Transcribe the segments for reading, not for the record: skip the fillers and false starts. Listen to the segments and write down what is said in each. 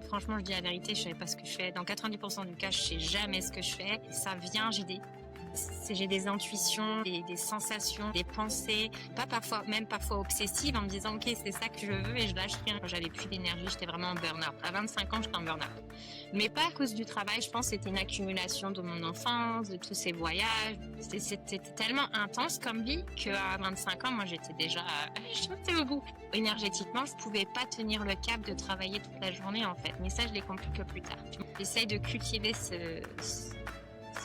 franchement, je dis la vérité, je savais pas ce que je fais. Dans 90% du cas, je sais jamais ce que je fais. Et ça vient, j'ai des intuitions, des sensations, des pensées, pas parfois, même parfois obsessives, en me disant ok, c'est ça que je veux et je lâche rien. Quand j'avais plus d'énergie, j'étais vraiment en burn-out. À 25 ans, j'étais en burn-out. Mais pas à cause du travail, je pense que c'était une accumulation de mon enfance, de tous ces voyages. C'était tellement intense comme vie qu'à 25 ans, moi j'étais déjà j'étais au bout. Énergétiquement, je pouvais pas tenir le cap de travailler toute la journée en fait. Mais ça, je l'ai compris que plus tard. J'essaye de cultiver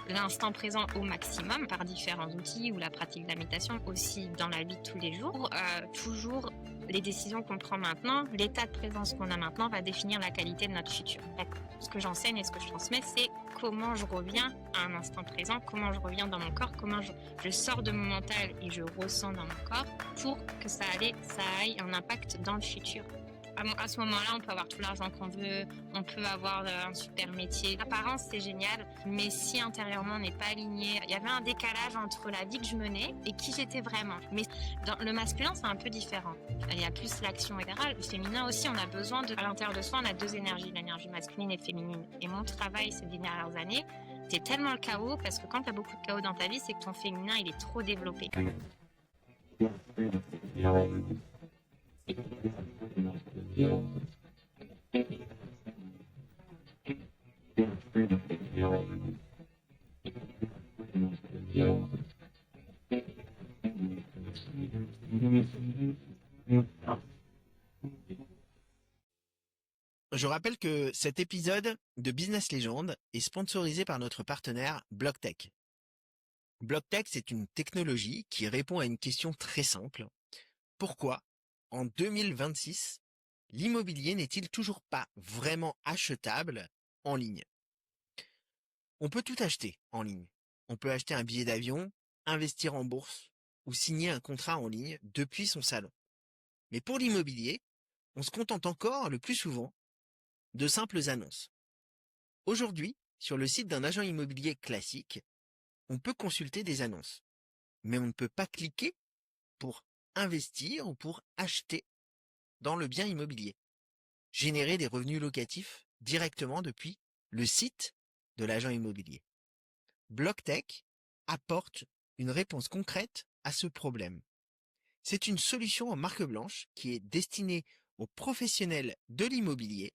l'instant présent au maximum par différents outils ou la pratique de la méditation aussi dans la vie de tous les jours. Toujours les décisions qu'on prend maintenant, l'état de présence qu'on a maintenant va définir la qualité de notre futur. Ce que j'enseigne et ce que je transmets, c'est comment je reviens à un instant présent, comment je reviens dans mon corps, comment je sors de mon mental et je ressens dans mon corps pour que ça aille un impact dans le futur. À ce moment-là, on peut avoir tout l'argent qu'on veut, on peut avoir un super métier. L'apparence, c'est génial, mais si intérieurement on n'est pas aligné, il y avait un décalage entre la vie que je menais et qui j'étais vraiment. Mais dans le masculin, c'est un peu différent. Il y a plus l'action, etc. Le féminin aussi, on a besoin à l'intérieur de soi, on a deux énergies, l'énergie masculine et féminine. Et mon travail ces dernières années, c'est tellement le chaos, parce que quand tu as beaucoup de chaos dans ta vie, c'est que ton féminin, il est trop développé. Je rappelle que cet épisode de Business Legend est sponsorisé par notre partenaire BlockTech. BlockTech, c'est une technologie qui répond à une question très simple. Pourquoi, en 2026, l'immobilier n'est-il toujours pas vraiment achetable en ligne? On peut tout acheter en ligne. On peut acheter un billet d'avion, investir en bourse ou signer un contrat en ligne depuis son salon. Mais pour l'immobilier, on se contente encore le plus souvent de simples annonces. Aujourd'hui, sur le site d'un agent immobilier classique, on peut consulter des annonces, mais on ne peut pas cliquer pour investir ou pour acheter dans le bien immobilier. Générer des revenus locatifs directement depuis le site de l'agent immobilier. BlockTech apporte une réponse concrète à ce problème. C'est une solution en marque blanche qui est destinée aux professionnels de l'immobilier,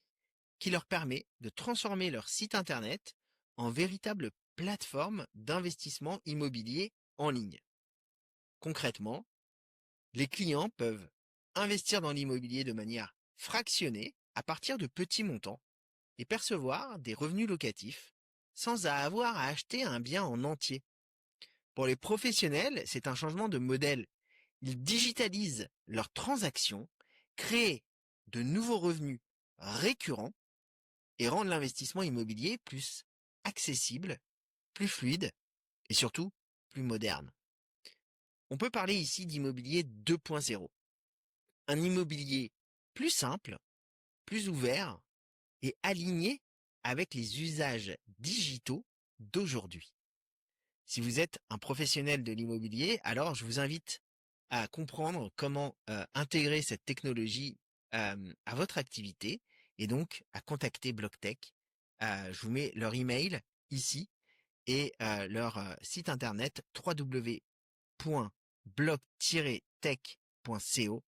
qui leur permet de transformer leur site internet en véritable plateforme d'investissement immobilier en ligne. Concrètement, les clients peuvent investir dans l'immobilier de manière fractionnée à partir de petits montants et percevoir des revenus locatifs sans avoir à acheter un bien en entier. Pour les professionnels, c'est un changement de modèle. Ils digitalisent leurs transactions, créent de nouveaux revenus récurrents et rendent l'investissement immobilier plus accessible, plus fluide et surtout plus moderne. On peut parler ici d'immobilier 2.0. Un immobilier plus simple, plus ouvert et aligné avec les usages digitaux d'aujourd'hui. Si vous êtes un professionnel de l'immobilier, alors je vous invite à comprendre comment intégrer cette technologie à votre activité et donc à contacter BlockTech. Je vous mets leur email ici et leur site internet www.block-tech.co.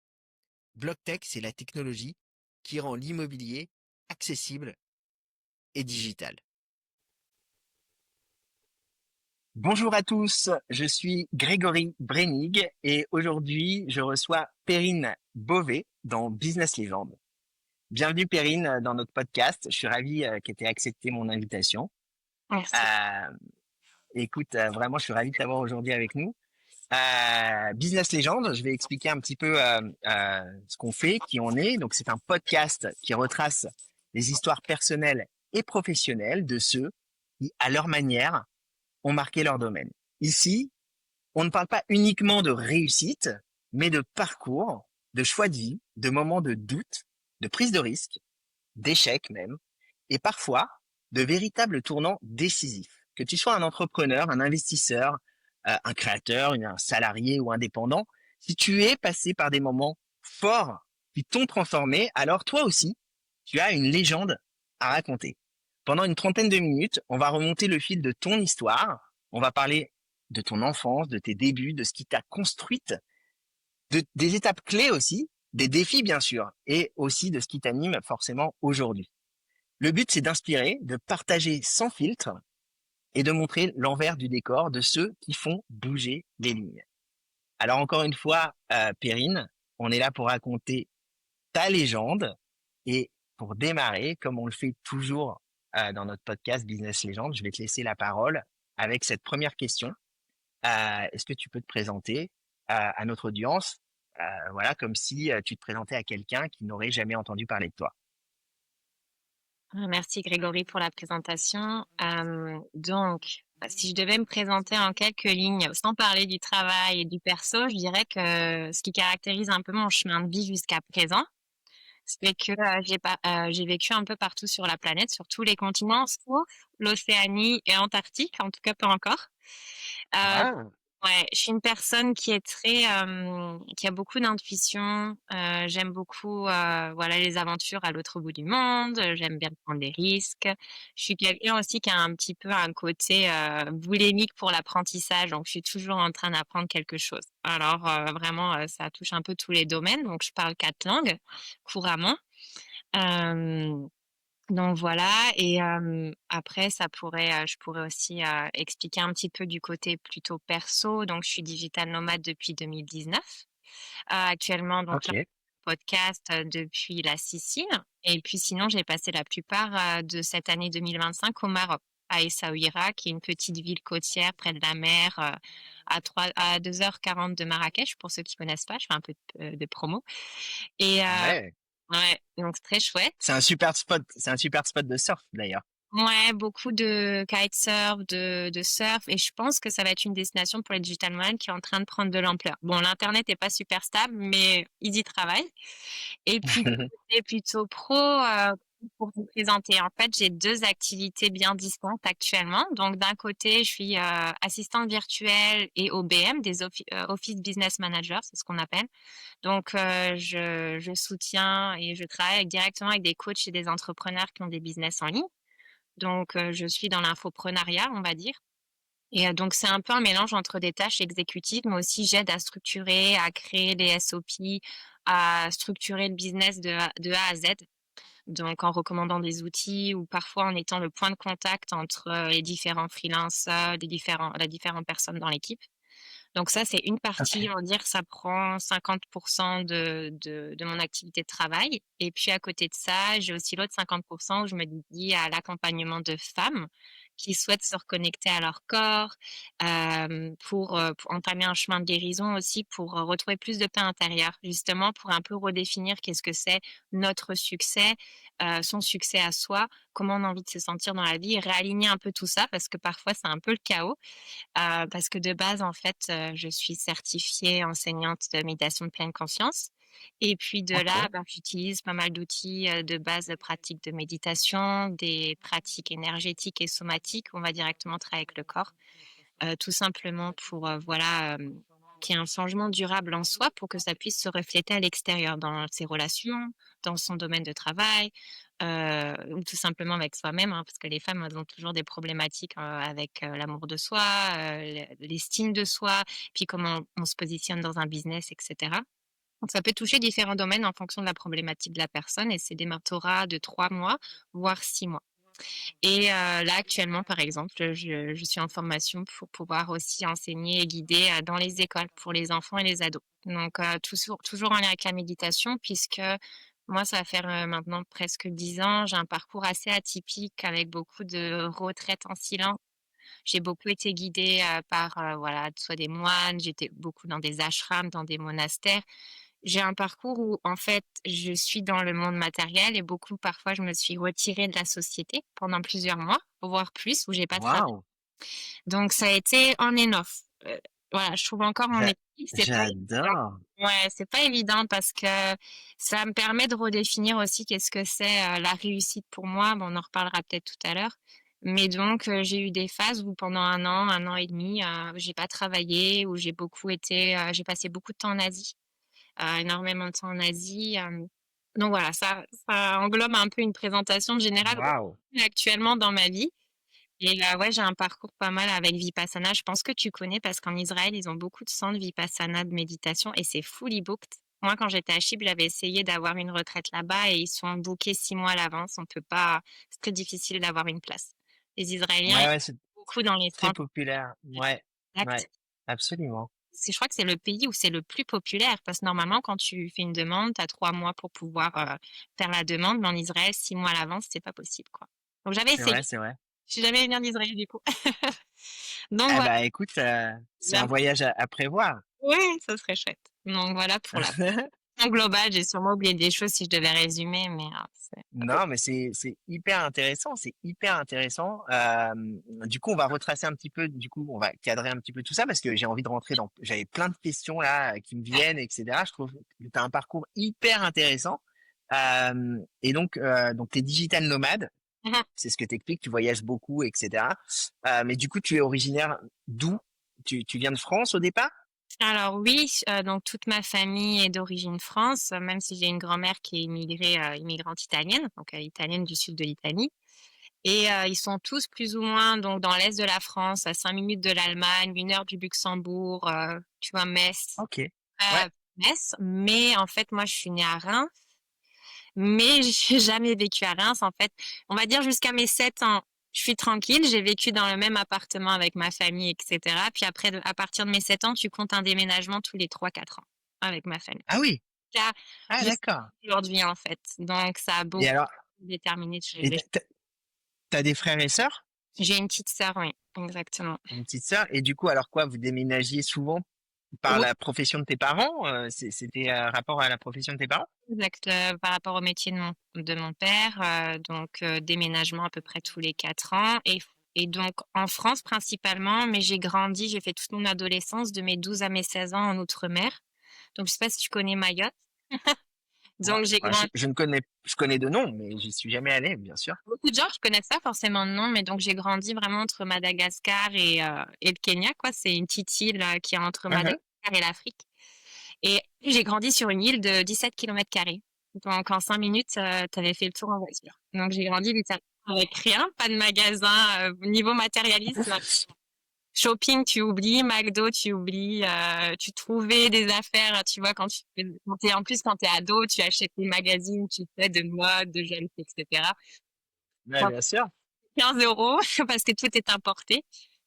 BlockTech, c'est la technologie qui rend l'immobilier accessible et digital. Bonjour à tous, je suis Grégory Brenig et aujourd'hui je reçois Perrine Beauvais dans Business Legend. Bienvenue Perrine dans notre podcast, je suis ravi que tu aies accepté mon invitation. Merci. Écoute, vraiment je suis ravi de t'avoir aujourd'hui avec nous. Business Legend, je vais expliquer un petit peu ce qu'on fait, qui on est. Donc c'est un podcast qui retrace les histoires personnelles et professionnelles de ceux qui, à leur manière, ont marqué leur domaine. Ici, on ne parle pas uniquement de réussite, mais de parcours, de choix de vie, de moments de doute, de prise de risque, d'échecs même, et parfois de véritables tournants décisifs. Que tu sois un entrepreneur, un investisseur, un créateur, un salarié ou indépendant, si tu es passé par des moments forts qui t'ont transformé, alors toi aussi, tu as une légende à raconter. Pendant une trentaine de minutes, on va remonter le fil de ton histoire. On va parler de ton enfance, de tes débuts, de ce qui t'a construite, des étapes clés aussi, des défis bien sûr, et aussi de ce qui t'anime forcément aujourd'hui. Le but, c'est d'inspirer, de partager sans filtre et de montrer l'envers du décor de ceux qui font bouger les lignes. Alors encore une fois, Perrine, on est là pour raconter ta légende. Et pour démarrer, comme on le fait toujours dans notre podcast Business Légende, je vais te laisser la parole avec cette première question. Est-ce que tu peux te présenter à notre audience, voilà, comme si tu te présentais à quelqu'un qui n'aurait jamais entendu parler de toi. Merci Grégory pour la présentation. Donc, si je devais me présenter en quelques lignes, sans parler du travail et du perso, je dirais que ce qui caractérise un peu mon chemin de vie jusqu'à présent, c'est que j'ai vécu un peu partout sur la planète, sur tous les continents, sauf l'Océanie et l'Antarctique, en tout cas pas encore. Euh, Ah, Ouais, je suis une personne qui est qui a beaucoup d'intuition. J'aime beaucoup, voilà, les aventures à l'autre bout du monde. J'aime bien prendre des risques. Je suis quelqu'un aussi qui a un petit peu un côté boulimique pour l'apprentissage, donc je suis toujours en train d'apprendre quelque chose. Alors vraiment, ça touche un peu tous les domaines. Donc je parle 4 langues couramment. Euh, donc voilà et après je pourrais aussi, expliquer un petit peu du côté plutôt perso. Donc je suis digital nomade depuis 2019. Actuellement donc là, ok, podcast, depuis la Sicile et puis sinon j'ai passé la plupart, de cette année 2025 au Maroc, à Essaouira, qui est une petite ville côtière près de la mer, à 2h40 de Marrakech pour ceux qui connaissent pas. Je fais un peu de promo et ouais. ouais, donc c'est très chouette. C'est un super spot. C'est un super spot de surf d'ailleurs. Ouais, beaucoup de kitesurf, de surf, et je pense que ça va être une destination pour les digital nomades qui est en train de prendre de l'ampleur. Bon, l'internet est pas super stable, mais ils y travaillent. Et puis, du côté plutôt pro, pour vous présenter, en fait, j'ai 2 activités bien distinctes actuellement. Donc, d'un côté, je suis assistante virtuelle et OBM, Office Business Manager, c'est ce qu'on appelle. Donc, je soutiens et je travaille directement avec des coachs et des entrepreneurs qui ont des business en ligne. Donc, je suis dans l'infoprenariat, on va dire. Et donc, c'est un peu un mélange entre des tâches exécutives, mais aussi j'aide à structurer, à créer des SOP, à structurer le business de A à Z. Donc, en recommandant des outils ou parfois en étant le point de contact entre les différents freelancers, les différentes personnes dans l'équipe. Donc ça, c'est une partie, Ok, on va dire, ça prend 50% de mon activité de travail. Et puis à côté de ça, j'ai aussi l'autre 50% où je me dédie à l'accompagnement de femmes qui souhaitent se reconnecter à leur corps, pour entamer un chemin de guérison aussi, pour retrouver plus de paix intérieure, justement pour un peu redéfinir qu'est-ce que c'est notre succès, son succès à soi, comment on a envie de se sentir dans la vie, et réaligner un peu tout ça parce que parfois c'est un peu le chaos. Parce que de base, en fait, je suis certifiée enseignante de méditation de pleine conscience et puis de là, ok, ben, j'utilise pas mal d'outils, de base de pratiques de méditation, des pratiques énergétiques et somatiques. On va directement travailler avec le corps, tout simplement pour, voilà, qu'il y ait un changement durable en soi pour que ça puisse se refléter à l'extérieur, dans ses relations, dans son domaine de travail, ou tout simplement avec soi-même, hein, parce que les femmes, elles ont toujours des problématiques, avec, l'amour de soi, l'estime de soi, puis comment on se positionne dans un business et cetera. Donc ça peut toucher différents domaines en fonction de la problématique de la personne et c'est des mentorats de 3 mois, voire 6 mois. Et là, actuellement, par exemple, je suis en formation pour pouvoir aussi enseigner et guider, dans les écoles pour les enfants et les ados. Donc toujours en lien avec la méditation puisque moi, ça va faire, maintenant presque 10 ans. J'ai un parcours assez atypique avec beaucoup de retraites en silence. J'ai beaucoup été guidée, par, voilà, soit des moines, j'étais beaucoup dans des ashrams, dans des monastères. J'ai un parcours où, en fait, je suis dans le monde matériel et beaucoup parfois, je me suis retirée de la société pendant plusieurs mois, voire plus, où j'ai pas travaillé. waouh, Donc ça a été on and off. Voilà, je trouve encore mon J'a- équilibre, c'est pas évident. j'adore. Ouais, c'est pas évident parce que ça me permet de redéfinir aussi qu'est-ce que c'est, la réussite pour moi. Bon, on en reparlera peut-être tout à l'heure. Mais donc, j'ai eu des phases où pendant un an et demi, j'ai pas travaillé, où j'ai passé beaucoup de temps en Asie, énormément de temps en Asie, Donc voilà, ça englobe un peu une présentation générale Waouh! actuellement dans ma vie. Et ouais, j'ai un parcours pas mal avec Vipassana. Je pense que tu connais parce qu'en Israël, ils ont beaucoup de centres Vipassana de méditation et c'est fully booked. Moi, quand j'étais à Chypre, j'avais essayé d'avoir une retraite là-bas et ils sont bookés 6 mois à l'avance. On peut pas, c'est très difficile d'avoir une place. Les Israéliens, ils Ouais, sont ouais, c'est beaucoup dans les très centres. populaire. Ouais, ouais, Exact. absolument. Je crois que c'est le pays où c'est le plus populaire parce que normalement, quand tu fais une demande, tu as 3 mois pour pouvoir faire la demande. Mais en Israël, 6 mois à l'avance, c'est pas possible, quoi. Donc j'avais C'est essayé. vrai, c'est vrai. Je suis jamais venue en Israël du coup. Donc Eh voilà. ben, écoute, c'est un voyage à prévoir. Oui, ça serait chouette. Donc voilà pour la en global, j'ai sûrement oublié des choses si je devais résumer, mais c'est à peu Non, mais c'est hyper intéressant, c'est hyper intéressant. Du coup, on va retracer un petit peu, du coup, on va cadrer un petit peu tout ça parce que j'ai envie de rentrer dans. J'avais plein de questions là qui me viennent, etc. Je trouve que tu as un parcours hyper intéressant. Et donc t'es digital nomade, près. c'est ce que t'expliques, tu voyages beaucoup, etc. Mais du coup, tu es originaire d'où? Tu viens de France au départ? Alors oui, donc toute ma famille est d'origine France, même si j'ai une grand-mère qui est immigrée, immigrante italienne, donc italienne du sud de l'Italie. Et ils sont tous plus ou moins donc dans l'est de la France, à 5 minutes de l'Allemagne, 1 heure du Luxembourg, tu vois, Metz, Ok. Ouais. euh, Metz. Mais en fait, moi, je suis née à Reims. Mais j'ai jamais vécu à Reims, en fait. On va dire jusqu'à mes 7 ans, je suis tranquille. J'ai vécu dans le même appartement avec ma famille, etc. Puis après, à partir de mes 7 ans, tu comptes un déménagement tous les 3 4 ans avec ma famille. Ah oui. Là, Ah jusqu'à d'accord. aujourd'hui, en fait. Donc, ça a Et beaucoup alors, déterminé. et t'as des frères et sœurs? J'ai une petite sœur, oui, exactement. Une petite sœur. Et du coup, alors quoi, vous déménagiez souvent par Oui, la profession de tes parents? C'était rapport à la profession de tes parents? exact. Par rapport au métier de mon père, donc déménagement à peu près tous les 4 ans. Et donc en France principalement, mais j'ai fait toute mon adolescence de mes 12 à mes 16 ans en Outre-mer. Donc je sais pas si tu connais Mayotte. Ouais. Donc j'ai Ouais, grandi. je connais de nom, mais j'y suis jamais allé, bien sûr. Beaucoup de gens qui connaissent pas forcément de nom, mais donc j'ai grandi vraiment entre Madagascar et le Kenya, quoi. C'est une petite île qui est entre Mhm. Madagascar et l'Afrique. Et j'ai grandi sur une île de 17 km². Donc, en 5 minutes, tu avais fait le tour en voiture. Donc, j'ai grandi littéralement avec rien, pas de magasin. Niveau matérialisme, shopping, tu oublies. McDo, tu oublies. Tu trouvais des affaires, tu vois, en plus, quand t'es ado, tu achètes des magazines, tu fais de mode, de jeunes, etc. Ouais, bien sûr. 15 € parce que tout est importé.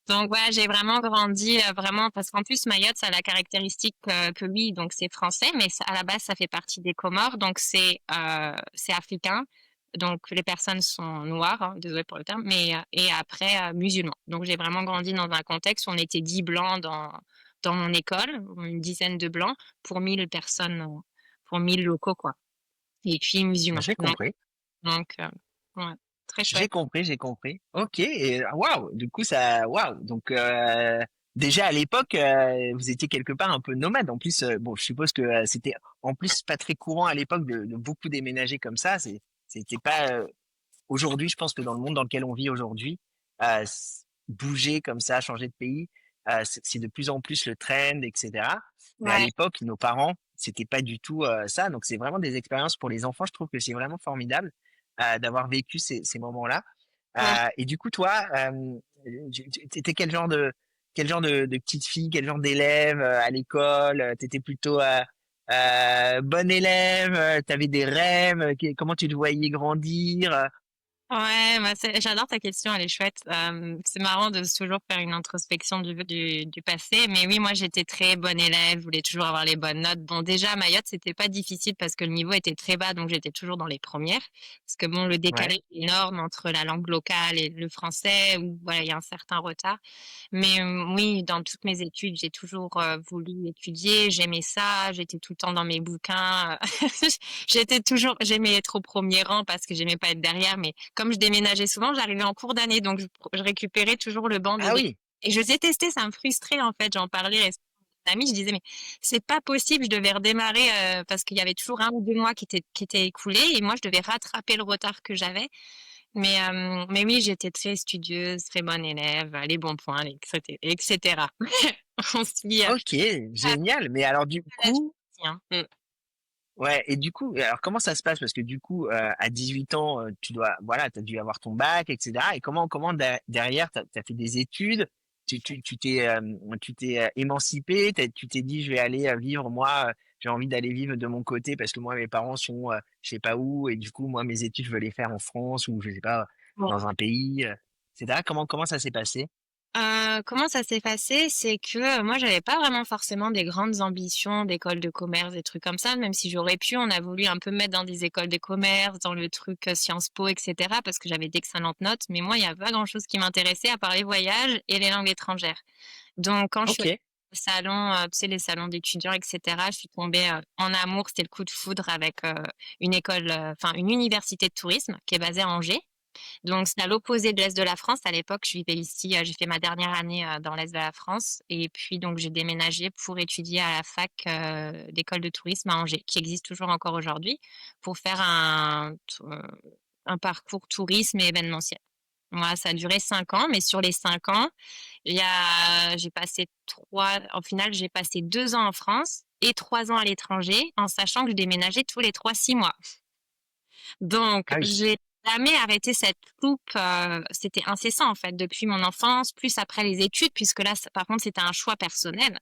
Donc voilà, j'ai vraiment grandi vraiment parce qu'en plus Mayotte, ça a la caractéristique que oui, donc c'est français, mais à la base ça fait partie des Comores, donc c'est africain. Donc les personnes sont noires, hein, désolé pour le terme, mais et après musulmans. Donc j'ai vraiment grandi dans un contexte où on était 10 blancs dans mon école, une dizaine de blancs pour 1000 personnes, pour 1000 locaux quoi. Et puis musulmans. J'ai compris. Donc ouais, très J'ai chouette. compris, j'ai compris. Ok, et waouh, du coup ça, waouh. Donc déjà à l'époque, vous étiez quelque part un peu nomade. En plus, bon, je suppose que c'était en plus pas très courant à l'époque de beaucoup déménager comme ça. C'était pas aujourd'hui. Je pense que dans le monde dans lequel on vit aujourd'hui, bouger comme ça, changer de pays, c'est de plus en plus le trend, etc. Mais à Ouais. l'époque, nos parents, c'était pas du tout ça. Donc c'est vraiment des expériences pour les enfants. Je trouve que c'est vraiment formidable d'avoir vécu ces moments-là. Ouais. Et du coup, toi, t'étais quel genre de petite fille, quel genre d'élève à l'école? T'étais plutôt bonne élève, t'avais des rêves, comment tu te voyais grandir? Ouais, bah j'adore ta question, elle est chouette. C'est marrant de toujours faire une introspection du passé. Mais oui, moi j'étais très bonne élève, voulais toujours avoir les bonnes notes. Bon, déjà à Mayotte, c'était pas difficile parce que le niveau était très bas, donc j'étais toujours dans les premières. Parce que bon, le Ouais, décalage est énorme entre la langue locale et le français, où voilà, il y a un certain retard. Mais oui, dans toutes mes études, j'ai toujours voulu étudier, j'aimais ça, j'étais tout le temps dans mes bouquins. J'aimais être au premier rang parce que j'aimais pas être derrière, mais comme je déménageais souvent, j'arrivais en cours d'année, donc je récupérais toujours le banc de ah derrière. oui, Et je détestais, ça me frustrait en fait. J'en parlais à une amie, je disais mais c'est pas possible, je devais redémarrer parce qu'il y avait toujours 1 ou 2 mois qui étaient écoulés et moi je devais rattraper le retard que j'avais. Mais oui, j'étais très studieuse, très bonne élève, les bons points, etc. On se lie à ok, génial. Mais alors du l'âge coup, aussi, hein. Ouais, et du coup, alors comment ça se passe? Parce que du coup, à 18 ans, tu dois, voilà, tu as dû avoir ton bac, etc. Et comment derrière, tu as fait des études, tu t'es émancipé, tu t'es dit, je vais aller vivre, moi, j'ai envie d'aller vivre de mon côté parce que moi, mes parents sont, je sais pas où, et du coup, moi, mes études, je veux les faire en France ou je sais pas, dans un pays, etc. Comment ça s'est passé? Comment ça s'est passé? C'est que moi, j'avais pas vraiment forcément des grandes ambitions d'école de commerce, des trucs comme ça, même si j'aurais pu. On a voulu un peu me mettre dans des écoles de commerce, dans le truc Sciences Po, etc., parce que j'avais d'excellentes notes. Mais moi, il y a pas grand-chose qui m'intéressait à part les voyages et les langues étrangères. Donc, quand je suis Ok. allée au salon, tu sais, les salons d'étudiants, etc., je suis tombée en amour. C'était le coup de foudre avec une école, enfin, une université de tourisme qui est basée à Angers. Donc, c'est à l'opposé de l'Est de la France. À l'époque, je vivais ici, j'ai fait ma dernière année dans l'Est de la France. Et puis, donc, j'ai déménagé pour étudier à la fac d'école de tourisme à Angers, qui existe toujours encore aujourd'hui, pour faire un parcours tourisme et événementiel. Voilà, ça a duré 5 ans, mais sur les 5 ans, j'ai passé en final, j'ai passé 2 ans en France et 3 ans à l'étranger, en sachant que je déménageais tous les 3, 6 mois. Donc, Ah oui. j'ai jamais arrêté cette loupe. C'était incessant en fait depuis mon enfance, plus après les études, puisque là, par contre, c'était un choix personnel.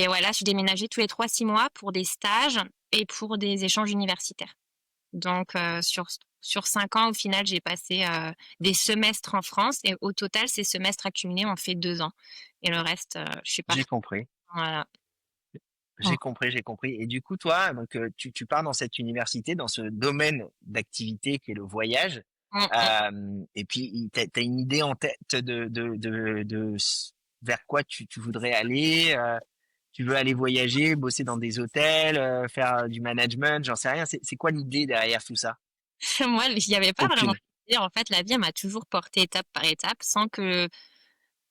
Voilà, je déménageais tous les 3, 6 mois pour des stages et pour des échanges universitaires. Donc, sur 5 ans, au final, j'ai passé des semestres en France et au total, ces semestres accumulés ont fait 2 ans. Et le reste, je suis J'ai partie. compris. Voilà. J'ai compris. Et du coup, toi, donc tu pars dans cette université, dans ce domaine d'activité qui est le voyage. Mm, mm. Et puis, t'as une idée en tête vers quoi tu voudrais aller. Tu veux aller voyager, bosser dans des hôtels, faire du management, j'en sais rien. C'est quoi l'idée derrière tout ça? Moi, il n'y avait pas vraiment Aucune. d'idée. En fait, la vie elle m'a toujours porté étape par étape sans que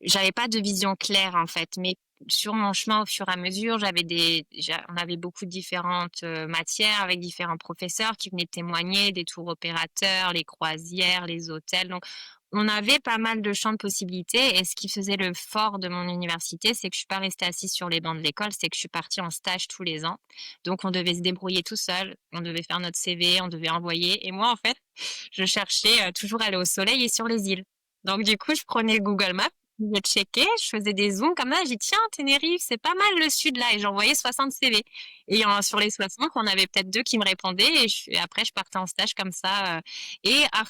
j'avais pas de vision claire en fait, mais sur mon chemin au fur et à mesure, on avait beaucoup de différentes matières avec différents professeurs qui venaient témoigner, des tours opérateurs, les croisières, les hôtels. Donc, on avait pas mal de champs de possibilités. Et ce qui faisait le fort de mon université, c'est que je suis pas restée assise sur les bancs de l'école, c'est que je suis partie en stage tous les ans. Donc, on devait se débrouiller tout seul, on devait faire notre CV, on devait envoyer. Et moi, en fait, je cherchais toujours à aller au soleil et sur les îles. Donc, du coup, je prenais Google Maps, je checkais, je faisais des zooms comme ça, j'ai dit, tiens, Tenerife, c'est pas mal le sud là, et j'envoyais 60 CV. Et sur les 60, on avait peut-être 2 qui me répondaient, et après, je partais en stage comme ça.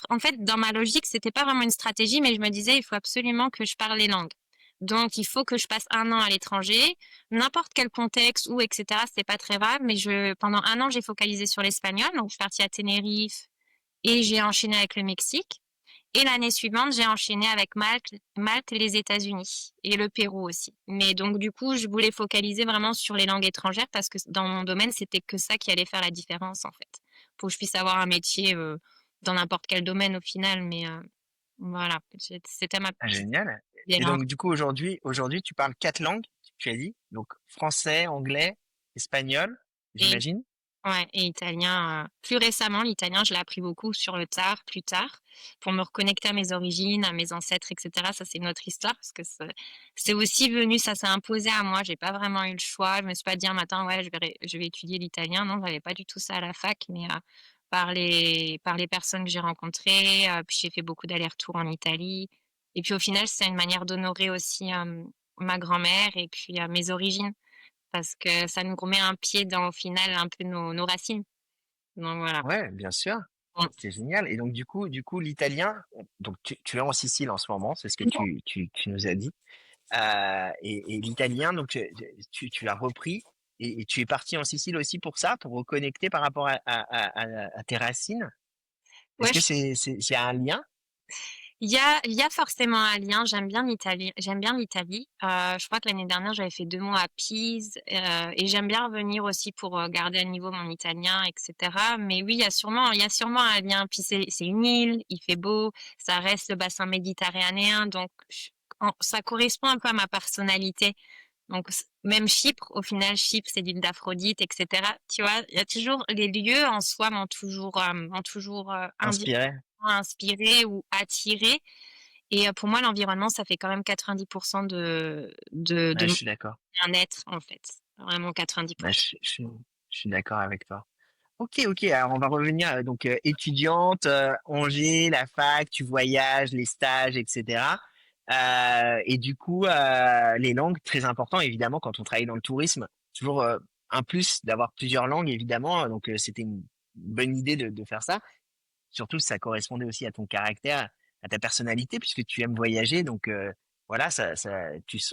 En fait, dans ma logique, c'était pas vraiment une stratégie, mais je me disais, il faut absolument que je parle les langues. Donc, il faut que je passe un an à l'étranger, n'importe quel contexte, où, etc., c'était pas très grave, mais pendant un an, j'ai focalisé sur l'espagnol, donc je suis partie à Tenerife, et j'ai enchaîné avec le Mexique. Et l'année suivante, j'ai enchaîné avec Malte et les États-Unis et le Pérou aussi. Mais donc du coup, je voulais focaliser vraiment sur les langues étrangères parce que dans mon domaine, c'était que ça qui allait faire la différence en fait. Pour que je puisse avoir un métier dans n'importe quel domaine au final. Mais voilà, c'était ma Ah, petite génial. idée Et là. donc, du coup, aujourd'hui, tu parles 4 langues, tu as dit. Donc, français, anglais, espagnol, Et j'imagine. ouais, et italien. Plus récemment, l'italien, je l'ai appris beaucoup sur le tard, plus tard, pour me reconnecter à mes origines, à mes ancêtres, etc. Ça, c'est une autre histoire parce que c'est aussi venu, ça s'est imposé à moi. J'ai pas vraiment eu le choix. Je me suis pas dit un matin, ouais, je vais étudier l'italien. Non, j'avais pas du tout ça à la fac, mais par les personnes que j'ai rencontrées, puis j'ai fait beaucoup d'allers-retours en Italie. Et puis au final, c'est une manière d'honorer aussi ma grand-mère et puis mes origines parce que ça nous remet un pied dans, au final, un peu nos racines. Donc voilà. Ouais, bien sûr. Mm. C'est génial. Et donc, du coup, l'italien, donc tu es en Sicile en ce moment, c'est ce que tu nous as dit. Et l'italien, donc tu l'as repris et tu es parti en Sicile aussi pour ça, pour reconnecter par rapport à tes racines. Est-ce Ouais, que c'est un lien? il y a forcément un lien. J'aime bien l'Italie. J'aime bien l'Italie. Je crois que l'année dernière, j'avais fait 2 mois à Pise et j'aime bien revenir aussi pour garder à niveau mon italien, etc. Mais oui, il y a sûrement un lien. Puis c'est une île, il fait beau, ça reste le bassin méditerranéen, donc ça correspond un peu à ma personnalité. Donc, même Chypre, au final, Chypre, c'est l'île d'Aphrodite, etc. Tu vois, il y a toujours, les lieux en soi m'ont toujours indirectement Inspiré? inspiré ou attiré. Et pour moi, l'environnement, ça fait quand même 90% de Ouais, je mon suis d'accord. bien-être, en fait. Vraiment Ouais, 90%. Je suis d'accord avec toi. Ok, ok. Alors on va revenir donc étudiante, Angers, la fac, tu voyages, les stages, etc. Et du coup, les langues très important évidemment quand on travaille dans le tourisme. Toujours un plus d'avoir plusieurs langues évidemment. Donc c'était une bonne idée de faire ça. Surtout, ça correspondait aussi à ton caractère, à ta personnalité, puisque tu aimes voyager. Donc voilà,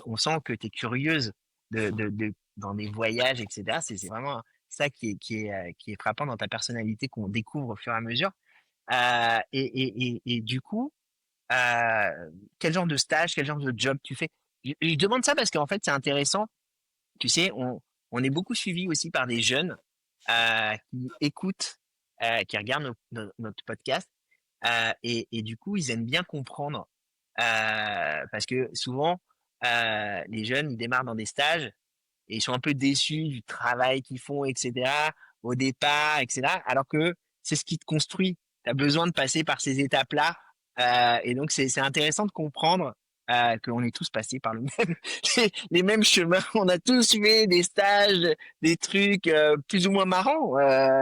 on sent que tu es curieuse dans des voyages, etc. C'est vraiment ça qui est frappant dans ta personnalité qu'on découvre au fur et à mesure. Et du coup, quel genre de stage, quel genre de job tu fais? Je demande ça parce qu'en fait, c'est intéressant. Tu sais, on est beaucoup suivi aussi par des jeunes qui écoutent, qui regardent notre podcast et du coup, ils aiment bien comprendre parce que souvent, les jeunes, ils démarrent dans des stages et ils sont un peu déçus du travail qu'ils font, etc. au départ, etc. Alors que c'est ce qui te construit. Tu as besoin de passer par ces étapes-là. Et donc, c'est intéressant de comprendre qu'on est tous passés par le même, les mêmes chemins. On a tous fait des stages, des trucs plus ou moins marrants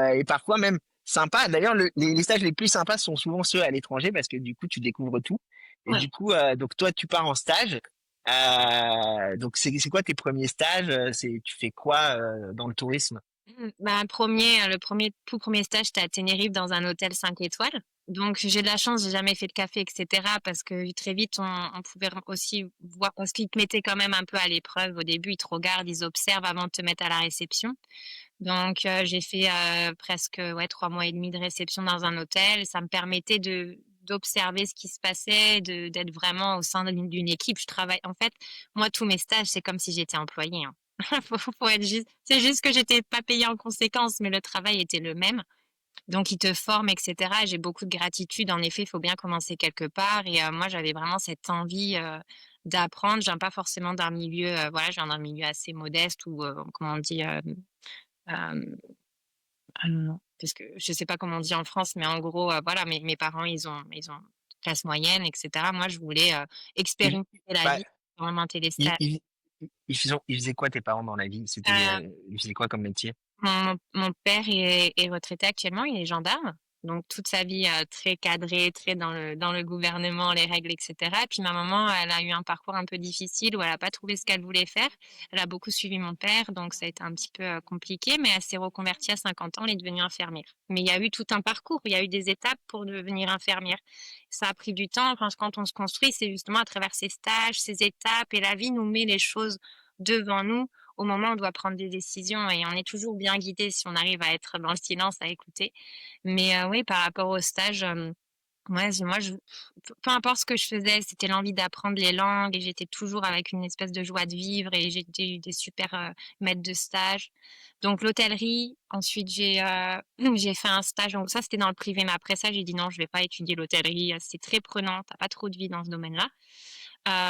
et parfois même sympas. D'ailleurs, les stages les plus sympas sont souvent ceux à l'étranger parce que du coup, tu découvres tout. Et Ouais. du coup, donc toi, tu pars en stage. Donc c'est quoi tes premiers stages? Tu fais quoi dans le tourisme? Bah, le premier, tout premier stage, c'était à Tenerife dans un hôtel 5 étoiles. Donc, j'ai de la chance, j'ai jamais fait de café, etc. Parce que très vite, on pouvait aussi voir, parce qu'ils te mettaient quand même un peu à l'épreuve au début. Ils te regardent, ils observent avant de te mettre à la réception. Donc, j'ai fait presque ouais, 3 mois et demi de réception dans un hôtel. Ça me permettait d'observer ce qui se passait, d'être vraiment au sein d'une équipe. Je travaille. En fait, moi, tous mes stages, c'est comme si j'étais employée, hein. Faut être juste. C'est juste que j'étais pas payée en conséquence, mais le travail était le même. Donc, ils te forment, etc. J'ai beaucoup de gratitude. En effet, il faut bien commencer quelque part. Et moi, j'avais vraiment cette envie d'apprendre. Je viens pas forcément d'un milieu, voilà, je viens d'un milieu assez modeste ou, comment on dit, euh, ah non, non, parce que je sais pas comment on dit en France, mais en gros, voilà, mes parents, ils ont classe moyenne, etc. Moi, je voulais Ils, expérimenter la bah, vie, expérimenter les ils, stages. ils, ils faisaient quoi tes parents dans la vie? Euh, Ils faisaient quoi comme métier? mon père est retraité actuellement, il est gendarme. Donc toute sa vie très cadrée, très dans le gouvernement, les règles, etc. Puis ma maman, elle a eu un parcours un peu difficile où elle n'a pas trouvé ce qu'elle voulait faire. Elle a beaucoup suivi mon père, donc ça a été un petit peu compliqué, mais elle s'est reconvertie à 50 ans, elle est devenue infirmière. Mais il y a eu tout un parcours, il y a eu des étapes pour devenir infirmière. Ça a pris du temps. Enfin, quand on se construit, c'est justement à travers ces stages, ces étapes, et la vie nous met les choses devant nous au moment où on doit prendre des décisions et on est toujours bien guidé si on arrive à être dans le silence, à écouter. Mais oui, par rapport au stage, ouais, peu importe ce que je faisais, c'était l'envie d'apprendre les langues et j'étais toujours avec une espèce de joie de vivre et j'ai eu des super maîtres de stage. Donc l'hôtellerie, ensuite j'ai fait un stage, donc ça c'était dans le privé, mais après ça j'ai dit non, je vais pas étudier l'hôtellerie, c'est très prenant, t'as pas trop de vie dans ce domaine-là.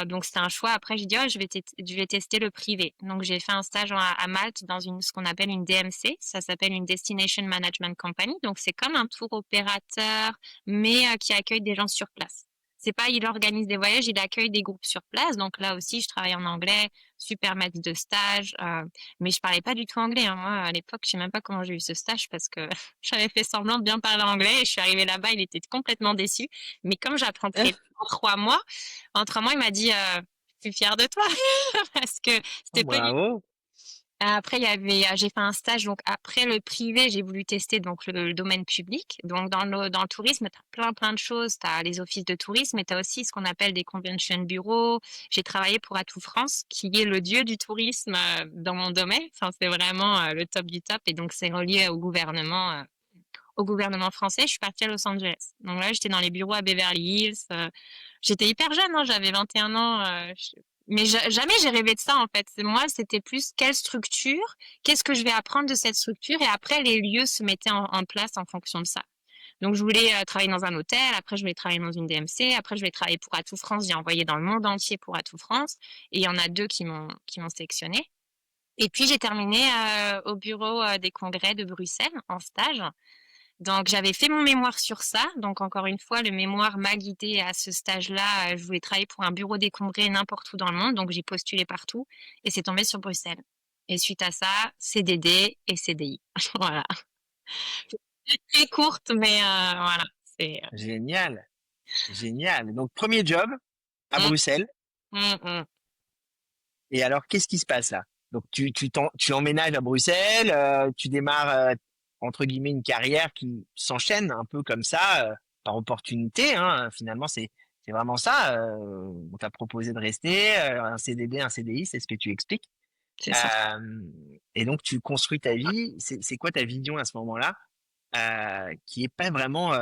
Donc c'était un choix. Après, j'ai dit: «Oh, je vais tester le privé». Donc j'ai fait un stage à Malte dans ce qu'on appelle une DMC. Ça s'appelle une Destination Management Company. Donc c'est comme un tour opérateur, mais qui accueille des gens sur place. C'est pas il organise des voyages, il accueille des groupes sur place. Donc là aussi, je travaille en anglais, super maître de stage, mais je parlais pas du tout anglais, hein. Moi, à l'époque, je sais même pas comment j'ai eu ce stage parce que j'avais fait semblant de bien parler anglais et je suis arrivée là-bas, il était complètement déçu. Mais comme j'apprends très vite, en 3 mois, il m'a dit je suis fière de toi parce que Oh, c'était pas évident. bravo. Après, j'ai fait un stage. Donc, après le privé, j'ai voulu tester donc le domaine public. Donc, dans le tourisme, tu as plein de choses. Tu as les offices de tourisme, mais tu as aussi ce qu'on appelle des convention bureaux. J'ai travaillé pour Atout France, qui est le dieu du tourisme dans mon domaine. Enfin, c'est vraiment le top du top. Et donc, c'est relié au gouvernement français. Je suis partie à Los Angeles. Donc là, j'étais dans les bureaux à Beverly Hills. J'étais hyper jeune, hein, j'avais 21 ans. Mais jamais j'ai rêvé de ça, en fait. Moi, c'était plus quelle structure, qu'est-ce que je vais apprendre de cette structure, et après, les lieux se mettaient en place en fonction de ça. Donc, je voulais travailler dans un hôtel, après, je voulais travailler dans une DMC, après, je voulais travailler pour Atout France. J'ai envoyé dans le monde entier pour Atout France, et il y en a deux qui m'ont sélectionné. Et puis, j'ai terminé au bureau des congrès de Bruxelles en stage. Donc, j'avais fait mon mémoire sur ça. Donc, encore une fois, le mémoire m'a guidée à ce stage-là. Je voulais travailler pour un bureau des congrès n'importe où dans le monde. Donc, j'ai postulé partout et c'est tombé sur Bruxelles. Et suite à ça, CDD et CDI. Voilà. Très courte, mais voilà. C'est. Génial, génial. Donc, premier job à Mm, Bruxelles. mm, mm. Et alors, qu'est-ce qui se passe là? Donc, tu emménages à Bruxelles, tu démarres, entre guillemets, une carrière qui s'enchaîne un peu comme ça, par opportunité, hein. Finalement, c'est vraiment ça. On t'a proposé de rester, un CDD, un CDI, c'est ce que tu expliques. C'est ça. Euh, et donc, tu construis ta vie. C'est quoi ta vision à ce moment-là, qui est pas vraiment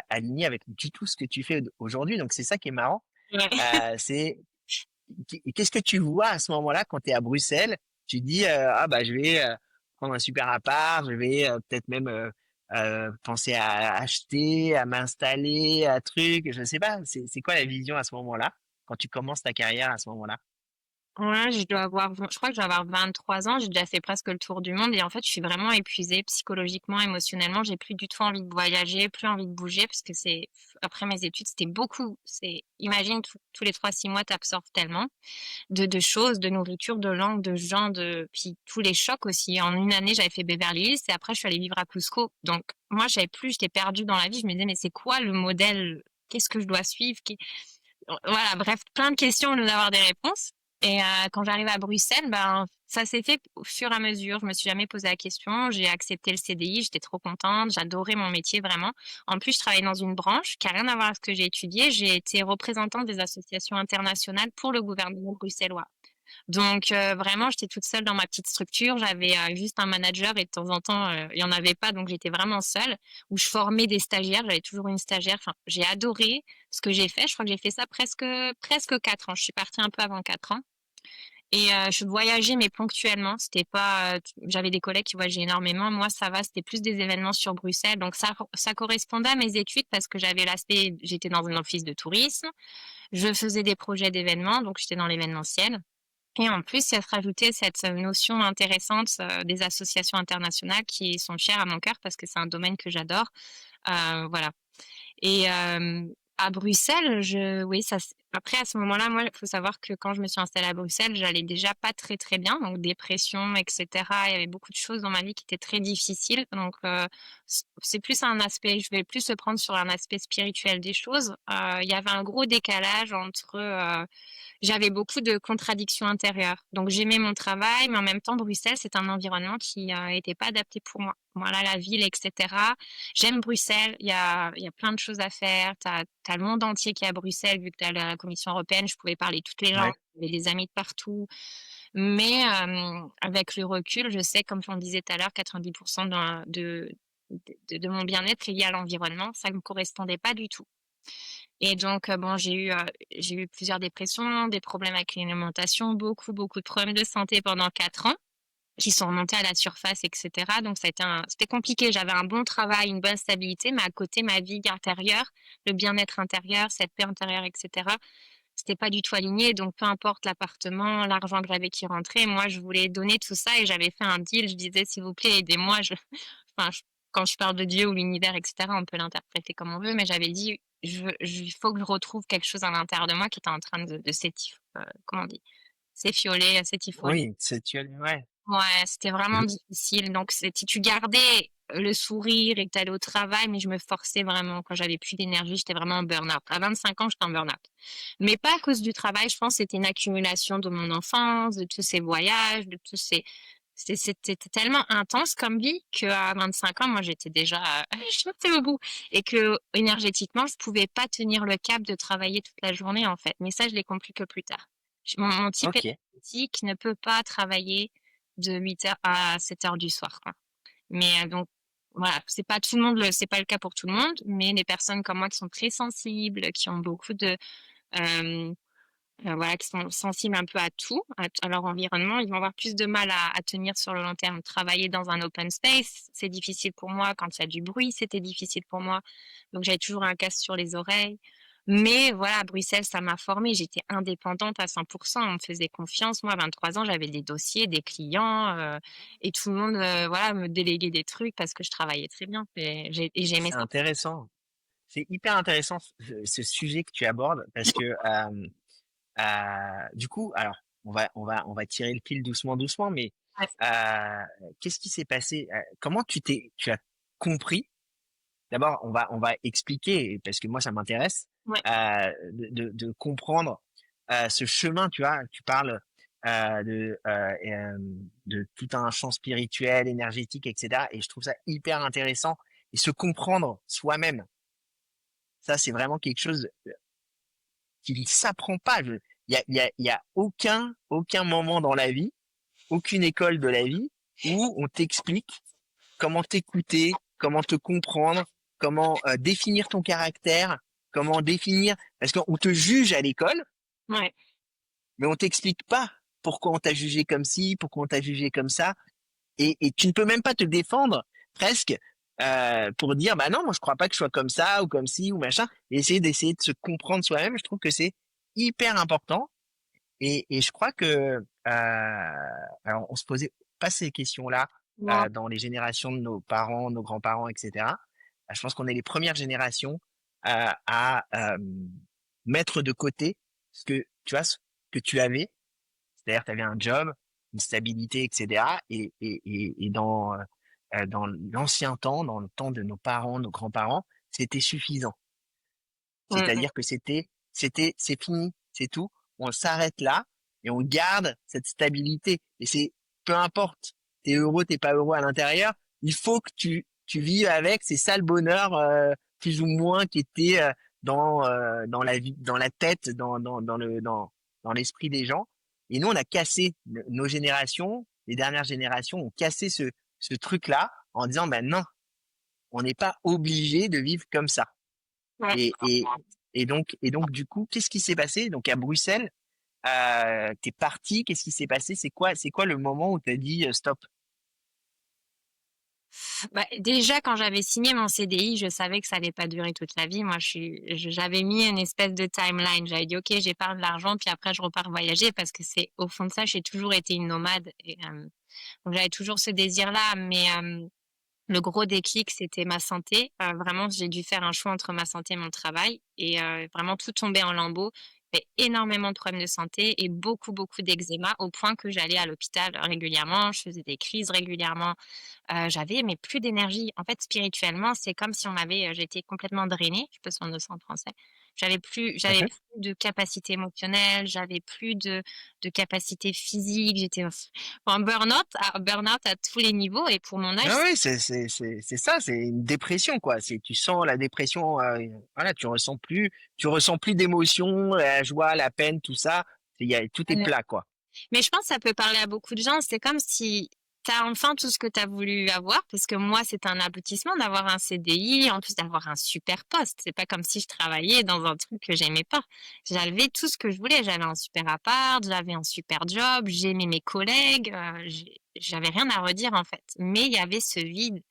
alignée avec du tout ce que tu fais aujourd'hui. Donc, c'est ça qui est marrant. Ouais. C'est Qu'est-ce que tu vois à ce moment-là quand tu es à Bruxelles? Tu dis, ah bah je vais prendre un super appart, je vais peut-être même penser à acheter, à m'installer, à truc, je sais pas. C'est quoi la vision à ce moment-là, quand tu commences ta carrière à ce moment-là? Ouais, je crois que je dois avoir 23 ans, j'ai déjà fait presque le tour du monde et en fait, je suis vraiment épuisée psychologiquement, émotionnellement. J'ai plus du tout envie de voyager, plus envie de bouger parce que après mes études, c'était beaucoup. Imagine, tous les 3, 6 mois, t'absorbes tellement de choses, de nourriture, de langue, de gens, puis tous les chocs aussi. En une année, j'avais fait Beverly Hills et après, je suis allée vivre à Cusco. Donc, moi, j'étais perdue dans la vie. Je me disais, mais c'est quoi le modèle? Qu'est-ce que je dois suivre? Voilà, bref, plein de questions au lieu d'avoir des réponses. Et quand j'arrive à Bruxelles, ben ça s'est fait au fur et à mesure. Je me suis jamais posé la question. J'ai accepté le CDI. J'étais trop contente. J'adorais mon métier vraiment. En plus, je travaillais dans une branche qui a rien à voir avec ce que j'ai étudié. J'ai été représentante des associations internationales pour le gouvernement bruxellois. Donc vraiment, j'étais toute seule dans ma petite structure. J'avais juste un manager et de temps en temps, il y en avait pas, donc j'étais vraiment seule. Où je formais des stagiaires. J'avais toujours une stagiaire. Enfin, j'ai adoré ce que j'ai fait. Je crois que j'ai fait ça presque 4 ans. Je suis partie un peu avant 4 ans. Et je voyageais mais ponctuellement. C'était pas. J'avais des collègues qui voyageaient énormément. Moi, ça va. C'était plus des événements sur Bruxelles. Donc ça correspondait à mes études parce que j'avais l'aspect. J'étais dans un office de tourisme. Je faisais des projets d'événements, donc j'étais dans l'événementiel. Et en plus, il y a se rajouter cette notion intéressante des associations internationales qui sont chères à mon cœur parce que c'est un domaine que j'adore. Voilà. Et à Bruxelles, oui, après à ce moment-là, moi, il faut savoir que quand je me suis installée à Bruxelles, j'allais déjà pas très très bien, donc dépression, etc. Il y avait beaucoup de choses dans ma vie qui étaient très difficiles. Donc c'est plus un aspect, je vais plus se prendre sur un aspect spirituel des choses. Il y avait un gros décalage entre j'avais beaucoup de contradictions intérieures. Donc j'aimais mon travail, mais en même temps, Bruxelles, c'est un environnement qui n'était pas adapté pour moi. Voilà, la ville, etc. J'aime Bruxelles, il y a plein de choses à faire. Tu as le monde entier qui est à Bruxelles, vu que tu es à la Commission européenne, je pouvais parler toutes les langues, Ouais. j'avais des amis de partout. Mais avec le recul, je sais, comme on disait tout à l'heure, 90% de mon bien-être est lié à l'environnement. Ça ne me correspondait pas du tout. Et donc, bon, j'ai eu plusieurs dépressions, des problèmes avec l'alimentation, beaucoup, beaucoup de problèmes de santé pendant 4 ans qui sont remontés à la surface, etc. Donc, c'était compliqué. J'avais un bon travail, une bonne stabilité, mais à côté, ma vie intérieure, le bien-être intérieur, cette paix intérieure, etc., c'était pas du tout aligné. Donc, peu importe l'appartement, l'argent que j'avais qui rentrait, moi, je voulais donner tout ça et j'avais fait un deal. Je disais, s'il vous plaît, aidez-moi. Enfin, quand je parle de Dieu ou l'univers, etc., on peut l'interpréter comme on veut, mais j'avais dit, il faut que je retrouve quelque chose à l'intérieur de moi qui était en train comment on dit, s'effioler, s'étiffoler. Oui, ouais. Ouais, c'était vraiment Je- difficile. Donc, si tu gardais le sourire et que tu allais au travail, mais je me forçais vraiment. Quand j'avais plus d'énergie, j'étais vraiment en burn-out. À 25 ans, j'étais en burn-out. Mais pas à cause du travail, je pense que c'était une accumulation de mon enfance, de tous ces voyages, de tous ces. C'était tellement intense comme vie qu'à 25 ans, moi, j'étais déjà, j'étais au bout. Et que, énergétiquement, je pouvais pas tenir le cap de travailler toute la journée, en fait. Mais ça, je l'ai compris que plus tard. Mon type Ok. énergétique ne peut pas travailler de 8 heures à 7 heures du soir, quoi. Mais donc, voilà, c'est pas le cas pour tout le monde, mais les personnes comme moi qui sont très sensibles, qui ont beaucoup euh, voilà, qui sont sensibles un peu à tout, à leur environnement, ils vont avoir plus de mal à tenir sur le long terme. Travailler dans un open space, c'est difficile pour moi. Quand il y a du bruit, c'était difficile pour moi. Donc, j'avais toujours un casque sur les oreilles. Mais voilà, à Bruxelles, ça m'a formée. J'étais indépendante à 100%. On me faisait confiance. Moi, à 23 ans, j'avais des dossiers, des clients, et tout le monde, voilà, me déléguait des trucs parce que je travaillais très bien. Et j'aimais C'est ça. intéressant. C'est hyper intéressant ce sujet que tu abordes parce que du coup, alors on va tirer le fil doucement, doucement, mais Ouais. qu'est-ce qui s'est passé? Comment tu as compris? D'abord, on va expliquer parce que moi ça m'intéresse Ouais. de comprendre ce chemin. Tu vois, tu parles de tout un champ spirituel, énergétique, etc. Et je trouve ça hyper intéressant. Et se comprendre soi-même, ça c'est vraiment quelque chose qui ne s'apprend pas. Il y a aucun moment dans la vie, aucune école de la vie où on t'explique comment t'écouter, comment te comprendre, comment définir ton caractère, comment définir, parce qu'on te juge à l'école, Ouais. mais on t'explique pas pourquoi on t'a jugé comme ci, pourquoi on t'a jugé comme ça, et tu ne peux même pas te défendre presque pour dire bah non, moi je crois pas que je sois comme ça ou comme ci ou machin, et d'essayer de se comprendre soi-même. Je trouve que c'est hyper important, et je crois que alors on se posait pas ces questions-là Non. dans les générations de nos parents, nos grands-parents, etc. Je pense qu'on est les premières générations à mettre de côté ce que tu vois, ce que tu avais, c'est-à-dire tu avais un job, une stabilité, etc. Et dans l'ancien temps, dans le temps de nos parents, nos grands-parents, c'était suffisant. Mm, C'est-à-dire que c'est fini, c'est tout. On s'arrête là et on garde cette stabilité. Et c'est, peu importe, t'es heureux, t'es pas heureux à l'intérieur, il faut que tu vives avec. C'est ça le bonheur, plus ou moins, qui était dans la vie, dans la tête, dans l'esprit des gens. Et nous, on a cassé nos générations, les dernières générations ont cassé ce truc-là en disant, ben non, on n'est pas obligé de vivre comme ça. ouais. Et, et, et donc, du coup, qu'est-ce qui s'est passé? Donc, à Bruxelles, t'es parti, qu'est-ce qui s'est passé? C'est quoi le moment où t'as dit stop? Bah, déjà, quand j'avais signé mon CDI, je savais que ça allait pas durer toute la vie. Moi, j'avais mis une espèce de timeline. J'avais dit, OK, j'épargne de l'argent, puis après, je repars voyager parce que c'est, au fond de ça, j'ai toujours été une nomade. Et, donc, j'avais toujours ce désir-là. Mais le gros déclic, c'était ma santé. Vraiment, j'ai dû faire un choix entre ma santé et mon travail. Et vraiment, tout tombait en lambeaux. J'avais énormément de problèmes de santé et beaucoup, beaucoup d'eczéma au point que j'allais à l'hôpital régulièrement. Je faisais des crises régulièrement. J'avais mais plus d'énergie. En fait, spirituellement, c'est comme si on m'avait, j'étais complètement drainée, je sais pas si on dit ça en français. J'avais Mhm. plus de capacité émotionnelle, j'avais plus de capacité physique, j'étais en burn-out à tous les niveaux et pour mon âge, Ah oui, c'est ça, c'est une dépression, quoi. Tu sens la dépression, voilà, tu ressens plus d'émotions, la joie, la peine, tout ça. Tout est plat, quoi. mais je pense que ça peut parler à beaucoup de gens. C'est comme si tu as enfin tout ce que tu as voulu avoir, parce que moi, c'est un aboutissement d'avoir un CDI, en plus d'avoir un super poste. C'est pas comme si je travaillais dans un truc que j'aimais pas. J'avais tout ce que je voulais. J'avais un super appart, j'avais un super job, j'aimais mes collègues, j'avais rien à redire en fait. Mais il y avait ce vide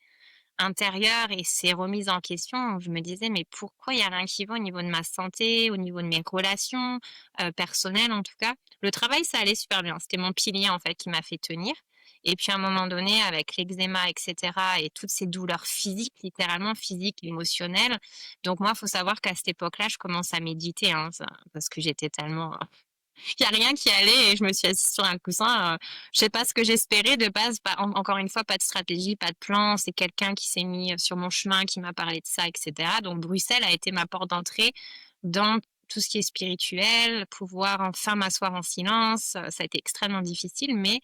intérieure et ces remises en question, je me disais: «Mais pourquoi il y a rien qui va au niveau de ma santé, au niveau de mes relations, personnelles en tout cas?» Le travail, ça allait super bien. C'était mon pilier en fait qui m'a fait tenir et puis à un moment donné avec l'eczéma et cetera et toutes ces douleurs physiques, littéralement physiques, émotionnelles. Donc moi, il faut savoir qu'à cette époque-là, je commence à méditer, hein, ça parce que j'étais tellement, il y a rien qui allait et je me suis assise sur un coussin. Je sais pas ce que j'espérais de base. Encore une fois, pas de stratégie, pas de plan. C'est quelqu'un qui s'est mis sur mon chemin, qui m'a parlé de ça, etc. Donc Bruxelles a été ma porte d'entrée dans tout ce qui est spirituel, pouvoir enfin m'asseoir en silence. Ça a été extrêmement difficile, mais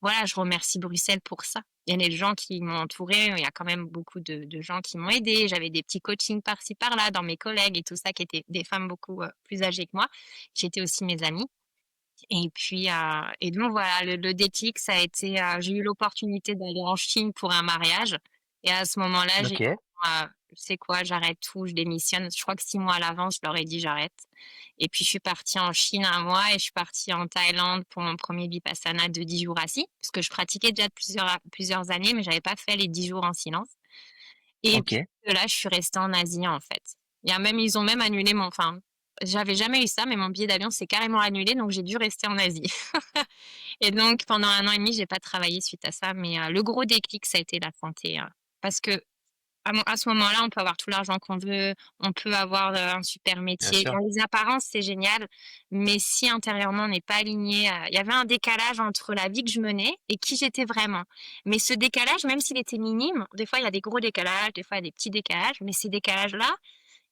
voilà, je remercie Bruxelles pour ça. Il y a des gens qui m'ont entourée, il y a quand même beaucoup de gens qui m'ont aidée. J'avais des petits coachings par-ci par-là dans mes collègues et tout ça, qui étaient des femmes beaucoup plus âgées que moi, qui étaient aussi mes amies. Et puis, et donc voilà, le déclic, ça a été, j'ai eu l'opportunité d'aller en Chine pour un mariage. Et à ce moment-là, j'ai dit, Ok, tu sais quoi, j'arrête tout, je démissionne. Je crois que 6 mois à l'avance, je leur ai dit j'arrête. Et puis, je suis partie en Chine un mois et je suis partie en Thaïlande pour mon premier Vipassana de 10 jours assis, parce que je pratiquais déjà de plusieurs années, mais j'avais pas fait les 10 jours en silence. Et ok, puis de là, je suis restée en Asie, en fait. Ils ont même annulé enfin, j'avais jamais eu ça, mais mon billet d'avion s'est carrément annulé, donc j'ai dû rester en Asie. Et donc, pendant 1 an et demi, j'ai pas travaillé suite à ça, mais le gros déclic, ça a été la santé, parce que à ce moment-là, on peut avoir tout l'argent qu'on veut, on peut avoir, un super Bien métier. sûr. Dans les apparences, c'est génial, mais si intérieurement on n'est pas aligné, il y avait un décalage entre la vie que je menais et qui j'étais vraiment. Mais ce décalage, même s'il était minime, des fois il y a des gros décalages, des fois il y a des petits décalages, mais ces décalages-là,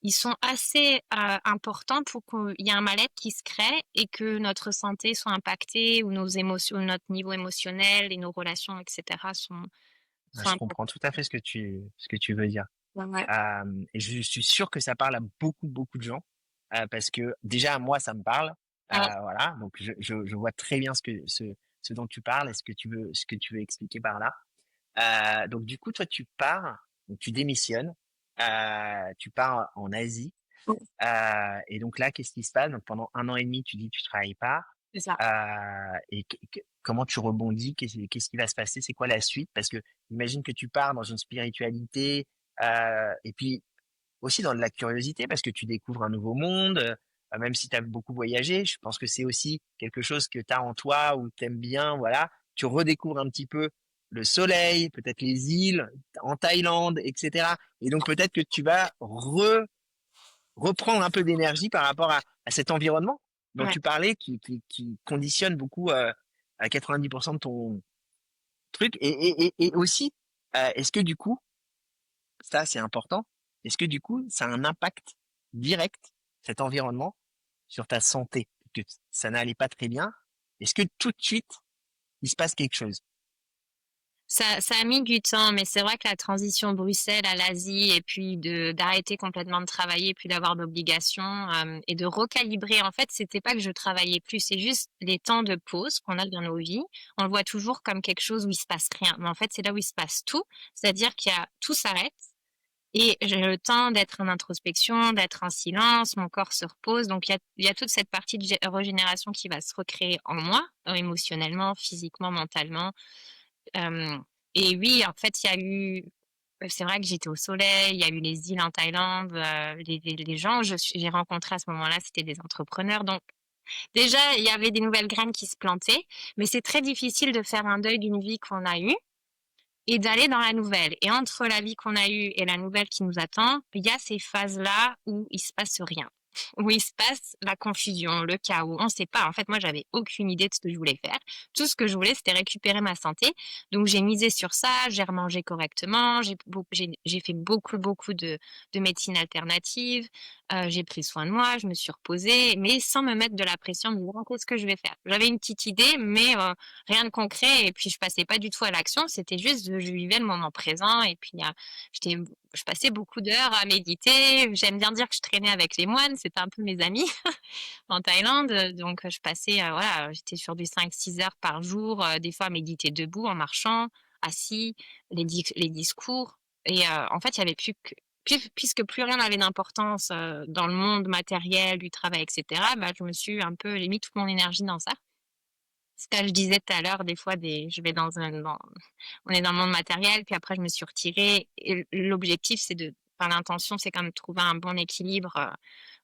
ils sont assez, importants pour qu'il y ait un mal-être qui se crée et que notre santé soit impactée ou nos émotions notre niveau émotionnel et nos relations et cetera Bah, sont je impactés. comprends tout à fait ce que tu veux dire. Ouais, Et je suis sûr que ça parle à beaucoup, beaucoup de gens, parce que déjà moi ça me parle, ouais. voilà, donc je vois très bien ce dont tu parles et ce que tu veux expliquer par là. Donc du coup toi tu pars, donc tu démissionnes, tu pars en Asie, et donc là qu'est-ce qui se passe? Donc pendant 1 an et demi tu dis que tu travailles pas, C'est ça. et comment tu rebondis? Qu'est-ce qui va se passer? C'est quoi la suite? Parce que imagine que tu pars dans une spiritualité, et puis aussi dans de la curiosité parce que tu découvres un nouveau monde, même si tu as beaucoup voyagé, je pense que c'est aussi quelque chose que tu as en toi ou tu aimes bien, voilà. Tu redécouvres un petit peu le soleil, peut-être les îles en Thaïlande, etc. Et donc peut-être que tu vas reprendre un peu d'énergie par rapport à cet environnement dont Ouais. tu parlais qui conditionne beaucoup, à 90% de ton truc. Et aussi, est-ce que du coup, ça c'est important, est-ce que du coup, ça a un impact direct, cet environnement, sur ta santé? Que ça n'allait pas très bien. Est-ce que tout de suite, il se passe quelque chose? Ça a mis du temps, mais c'est vrai que la transition Bruxelles à l'Asie et puis d'arrêter complètement de travailler, puis d'avoir d'obligations, et de recalibrer. En fait, c'était pas que je travaillais plus, c'est juste les temps de pause qu'on a dans nos vies. On le voit toujours comme quelque chose où il se passe rien, mais en fait, c'est là où il se passe tout. C'est-à-dire qu'il y a tout s'arrête et j'ai le temps d'être en introspection, d'être en silence, mon corps se repose. Donc il y a toute cette partie de régénération qui va se recréer en moi, émotionnellement, physiquement, mentalement. Hem et oui, en fait, il y a eu c'est vrai que j'étais au soleil, il y a eu les îles en Thaïlande, les gens que j'ai rencontrés à ce moment-là, c'était des entrepreneurs. Donc déjà, il y avait des nouvelles graines qui se plantaient, mais c'est très difficile de faire un deuil d'une vie qu'on a eue et d'aller dans la nouvelle. Et entre la vie qu'on a eue et la nouvelle qui nous attend, il y a ces phases-là où il se passe rien, où il se passe la confusion, le chaos. On ne sait pas. En fait, moi, j'avais aucune idée de ce que je voulais faire. Tout ce que je voulais, c'était récupérer ma santé. Donc, j'ai misé sur ça. J'ai remangé correctement. J'ai fait beaucoup, beaucoup de médecine alternative. J'ai pris soin de moi. Je me suis reposée, mais sans me mettre de la pression, me disant qu'est-ce que je vais faire. J'avais une petite idée, mais rien de concret. Et puis, je passais pas du tout à l'action. C'était juste, je vivais le moment présent. Et puis, j'étais je passais beaucoup d'heures à méditer. J'aime bien dire que je traînais avec les moines, c'était un peu mes amis en Thaïlande. Donc, je passais, voilà, j'étais sur du 5-6 heures par jour, des fois à méditer debout, en marchant, assis, les discours. Et en fait, il y avait plus que, puisque plus rien n'avait d'importance dans le monde matériel, du travail, etc., bah, je me suis un peu j'ai mis toute mon énergie dans ça. Ce que je disais tout à l'heure, des fois, je vais on est dans le monde matériel, puis après je me suis retirée. Et l'objectif, enfin, l'intention, c'est quand même de trouver un bon équilibre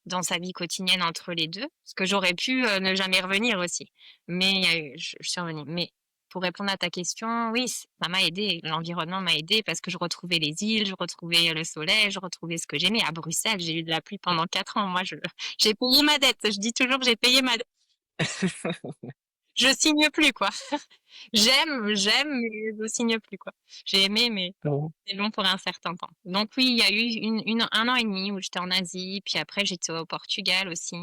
dans sa vie quotidienne entre les deux. Parce que j'aurais pu ne jamais revenir aussi. Mais je suis revenue. Mais pour répondre à ta question, oui, ça m'a aidé. L'environnement m'a aidé parce que je retrouvais les îles, je retrouvais le soleil, je retrouvais ce que j'aimais. À Bruxelles, j'ai eu de la pluie pendant 4 ans. Moi, j'ai payé ma dette. Je dis toujours que j'ai payé ma dette. Je signe plus, quoi. J'aime, mais je signe plus, quoi. J'ai aimé, mais Bon. c'est long pour un certain temps. Donc oui, il y a eu 1 an et demi où j'étais en Asie, puis après j'étais au Portugal aussi.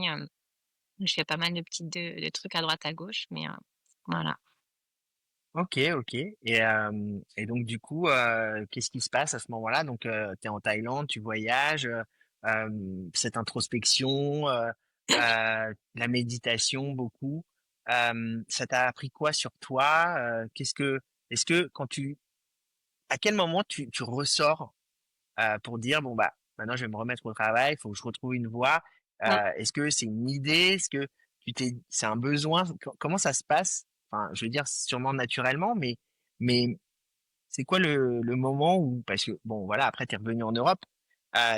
Je fais pas mal de trucs à droite à gauche, mais voilà. Ok, ok. Et donc du coup, qu'est-ce qui se passe à ce moment-là? Donc, tu es en Thaïlande, tu voyages, cette introspection, la méditation beaucoup. Ça t'a appris quoi sur toi? Est-ce que à quel moment tu ressors, pour dire bon bah maintenant je vais me remettre au travail, il faut que je retrouve une voie. Ouais. Est-ce que c'est une idée? Est-ce que c'est un besoin? Comment ça se passe? Enfin, je veux dire sûrement naturellement, mais c'est quoi le moment où parce que bon voilà après t'es revenu en Europe,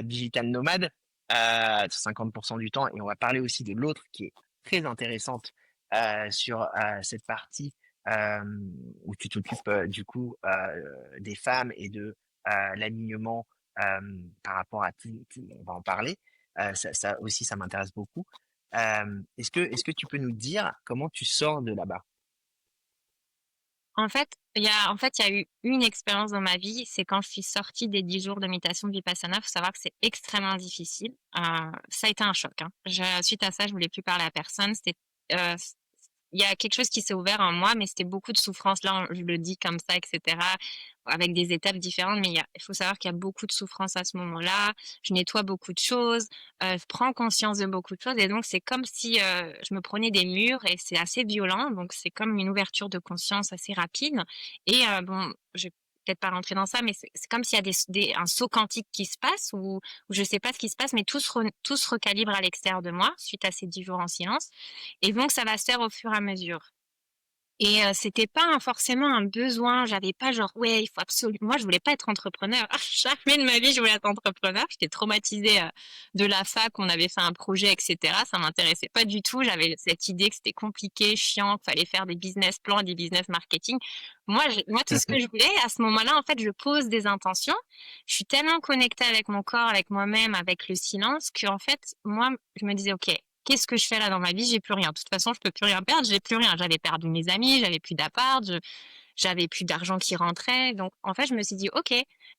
digital nomade, 50% du temps et on va parler aussi de l'autre qui est très intéressante, sur cette partie, où tu t'occupes, du coup, des femmes et de l'alignement, par rapport à on va en parler. Ça aussi, ça m'intéresse beaucoup. Est-ce que tu peux nous dire comment tu sors de là-bas? En fait, il y a eu une expérience dans ma vie, c'est quand je suis sortie des 10 jours de méditation de Vipassana. Faut savoir que c'est extrêmement difficile. Ça a été un choc, hein. Suite à ça, je voulais plus parler à personne. Euh, il y a quelque chose qui s'est ouvert en moi, mais c'était beaucoup de souffrance. Là, je le dis comme ça, etc., avec des étapes différentes. Mais il faut savoir qu'il y a beaucoup de souffrance à ce moment-là. Je nettoie beaucoup de choses, je prends conscience de beaucoup de choses. Et donc, c'est comme si je me prenais des murs et c'est assez violent. Donc, c'est comme une ouverture de conscience assez rapide. Et bon, je vais peut-être pas rentrer dans ça, mais c'est comme s'il y a un saut quantique qui se passe où je sais pas ce qui se passe, mais tout se recalibre à l'extérieur de moi suite à ces 10 jours en silence. Et donc ça va se faire au fur et à mesure. Et c'était pas forcément un besoin, j'avais pas genre: «Ouais, il faut absolument». Moi, je voulais pas être entrepreneur. Jamais de ma vie, je voulais être entrepreneur. J'étais traumatisée, de la fac, on avait fait un projet et cetera. Ça m'intéressait pas du tout. J'avais cette idée que c'était compliqué, chiant, qu'il fallait faire des business plans, des business marketing. Moi, tout ce que je voulais à ce moment-là, en fait, je pose des intentions. Je suis tellement connectée avec mon corps, avec moi-même, avec le silence qu'en fait, moi, je me disais: «OK, qu'est-ce que je fais là dans ma vie? J'ai plus rien. De toute façon, je peux plus rien perdre. J'ai plus rien. J'avais perdu mes amis, j'avais plus d'appart, j'avais plus d'argent qui rentrait. Donc, en fait, je me suis dit, OK,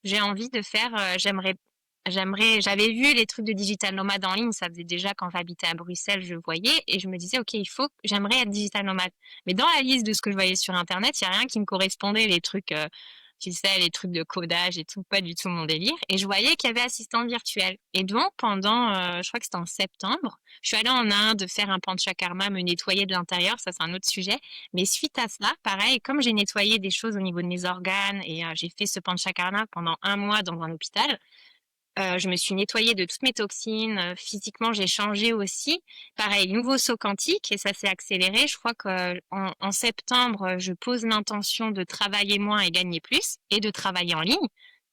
j'ai envie de faire, j'avais vu les trucs de digital nomade en ligne. Ça faisait déjà quand j'habitais à Bruxelles, je voyais et je me disais, OK, j'aimerais être digital nomade. Mais dans la liste de ce que je voyais sur Internet, il y a rien qui me correspondait. Les trucs, tu sais, les trucs de codage et tout, pas du tout mon délire. Et je voyais qu'il y avait assistant virtuel. Et donc, pendant, je crois que c'était en septembre, je suis allée en Inde faire un panchakarma, me nettoyer de l'intérieur, ça c'est un autre sujet. Mais suite à cela, pareil, comme j'ai nettoyé des choses au niveau de mes organes et j'ai fait ce panchakarma pendant 1 mois dans un hôpital, je me suis nettoyée de toutes mes toxines. Physiquement, j'ai changé aussi. Pareil, nouveau saut quantique et ça s'est accéléré. Je crois qu'en septembre, je pose l'intention de travailler moins et gagner plus et de travailler en ligne.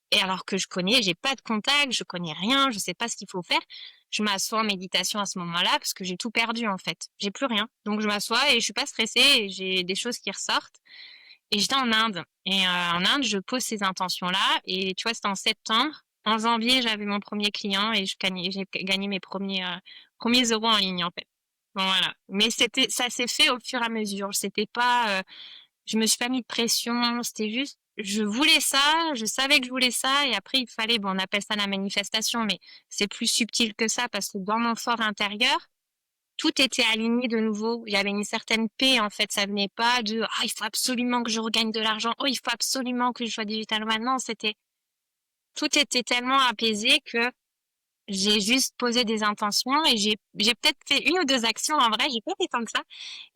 Et alors que j'ai pas de contact, je connais rien, je sais pas ce qu'il faut faire. Je m'assois en méditation à ce moment-là parce que j'ai tout perdu en fait. J'ai plus rien. Donc je m'assois et je suis pas stressée et j'ai des choses qui ressortent. Et j'étais en Inde. Et en Inde, je pose ces intentions-là. Et tu vois, c'était en septembre. En janvier, j'avais mon premier client et j'ai gagné mes premiers euros en ligne en fait. Bon, voilà. Mais ça s'est fait au fur et à mesure. C'était pas, je me suis pas mis de pression, c'était juste, je voulais ça, je savais que je voulais ça, et après il fallait, bon, on appelle ça la manifestation, mais c'est plus subtil que ça parce que dans mon fort intérieur, tout était aligné de nouveau. Il y avait une certaine paix en fait. Ça venait pas de ah il faut absolument que je regagne de l'argent, oh il faut absolument que je sois digital. Maintenant, tout était tellement apaisé que j'ai juste posé des intentions et j'ai peut-être fait 1 ou 2 actions en vrai, j'ai pas fait tant que ça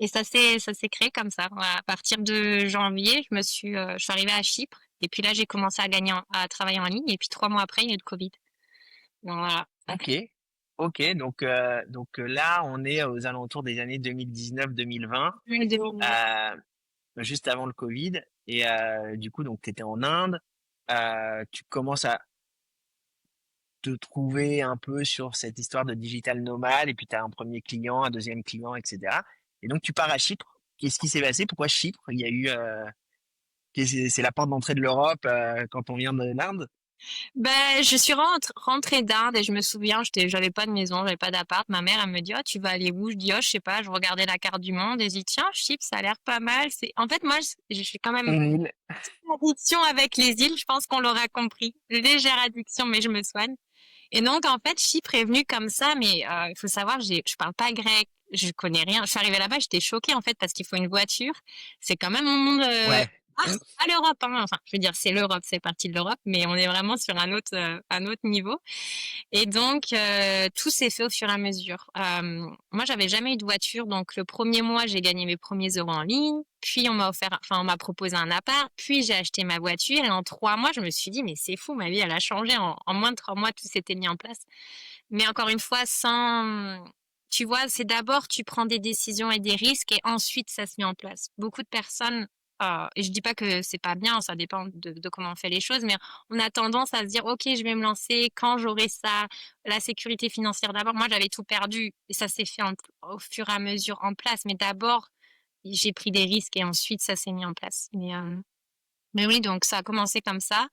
et ça s'est créé comme ça. Voilà, à partir de janvier, je suis arrivée à Chypre et puis là j'ai commencé à travailler en ligne et puis 3 mois après, il y a eu le Covid. Donc voilà. Ok, ok. Donc là, on est aux alentours des années 2019-2020, 2009. euh, juste avant le Covid. Et du coup, donc tu étais en Inde. Tu commences à te trouver un peu sur cette histoire de digital nomade. Et puis tu as un premier client, un deuxième client, etc. Et donc tu pars à Chypre. Qu'est-ce qui s'est passé? Pourquoi Chypre? Il y a eu, c'est la porte d'entrée de l'Europe quand on vient de l'Inde. Ben, je suis rentrée d'Inde et je me souviens, j'avais pas de maison, j'avais pas d'appart. Ma mère, elle me dit, oh, tu vas aller où? Je dis, oh, je sais pas, je regardais la carte du monde et je dis, tiens, Chypre, ça a l'air pas mal. En fait, moi, je suis quand même Une île. en addiction avec les îles. Je pense qu'on l'aura compris. Légère addiction, mais je me soigne. Et donc, en fait, Chypre est venu comme ça, mais il faut savoir, je parle pas grec, je connais rien. Je suis arrivée là-bas, j'étais choquée, en fait, parce qu'il faut une voiture. C'est quand même un monde Ouais. à l'Europe, hein. Enfin, je veux dire, c'est l'Europe, c'est partie de l'Europe, mais on est vraiment sur un autre niveau. Et donc, tout s'est fait au fur et à mesure. Moi, j'avais jamais eu de voiture, donc le premier mois, j'ai gagné mes premiers euros en ligne. Puis on m'a proposé un appart. Puis j'ai acheté ma voiture. Et en 3 mois, je me suis dit, mais c'est fou, ma vie, elle a changé. En moins de 3 mois, tout s'était mis en place. Mais encore une fois, tu vois, c'est d'abord tu prends des décisions et des risques et ensuite ça se met en place. Beaucoup de personnes, et je dis pas que c'est pas bien, ça dépend de comment on fait les choses, mais on a tendance à se dire, ok, je vais me lancer quand j'aurai ça, la sécurité financière d'abord. Moi, j'avais tout perdu et ça s'est fait au fur et à mesure en place. Mais d'abord, j'ai pris des risques et ensuite ça s'est mis en place. Mais oui, donc ça a commencé comme ça.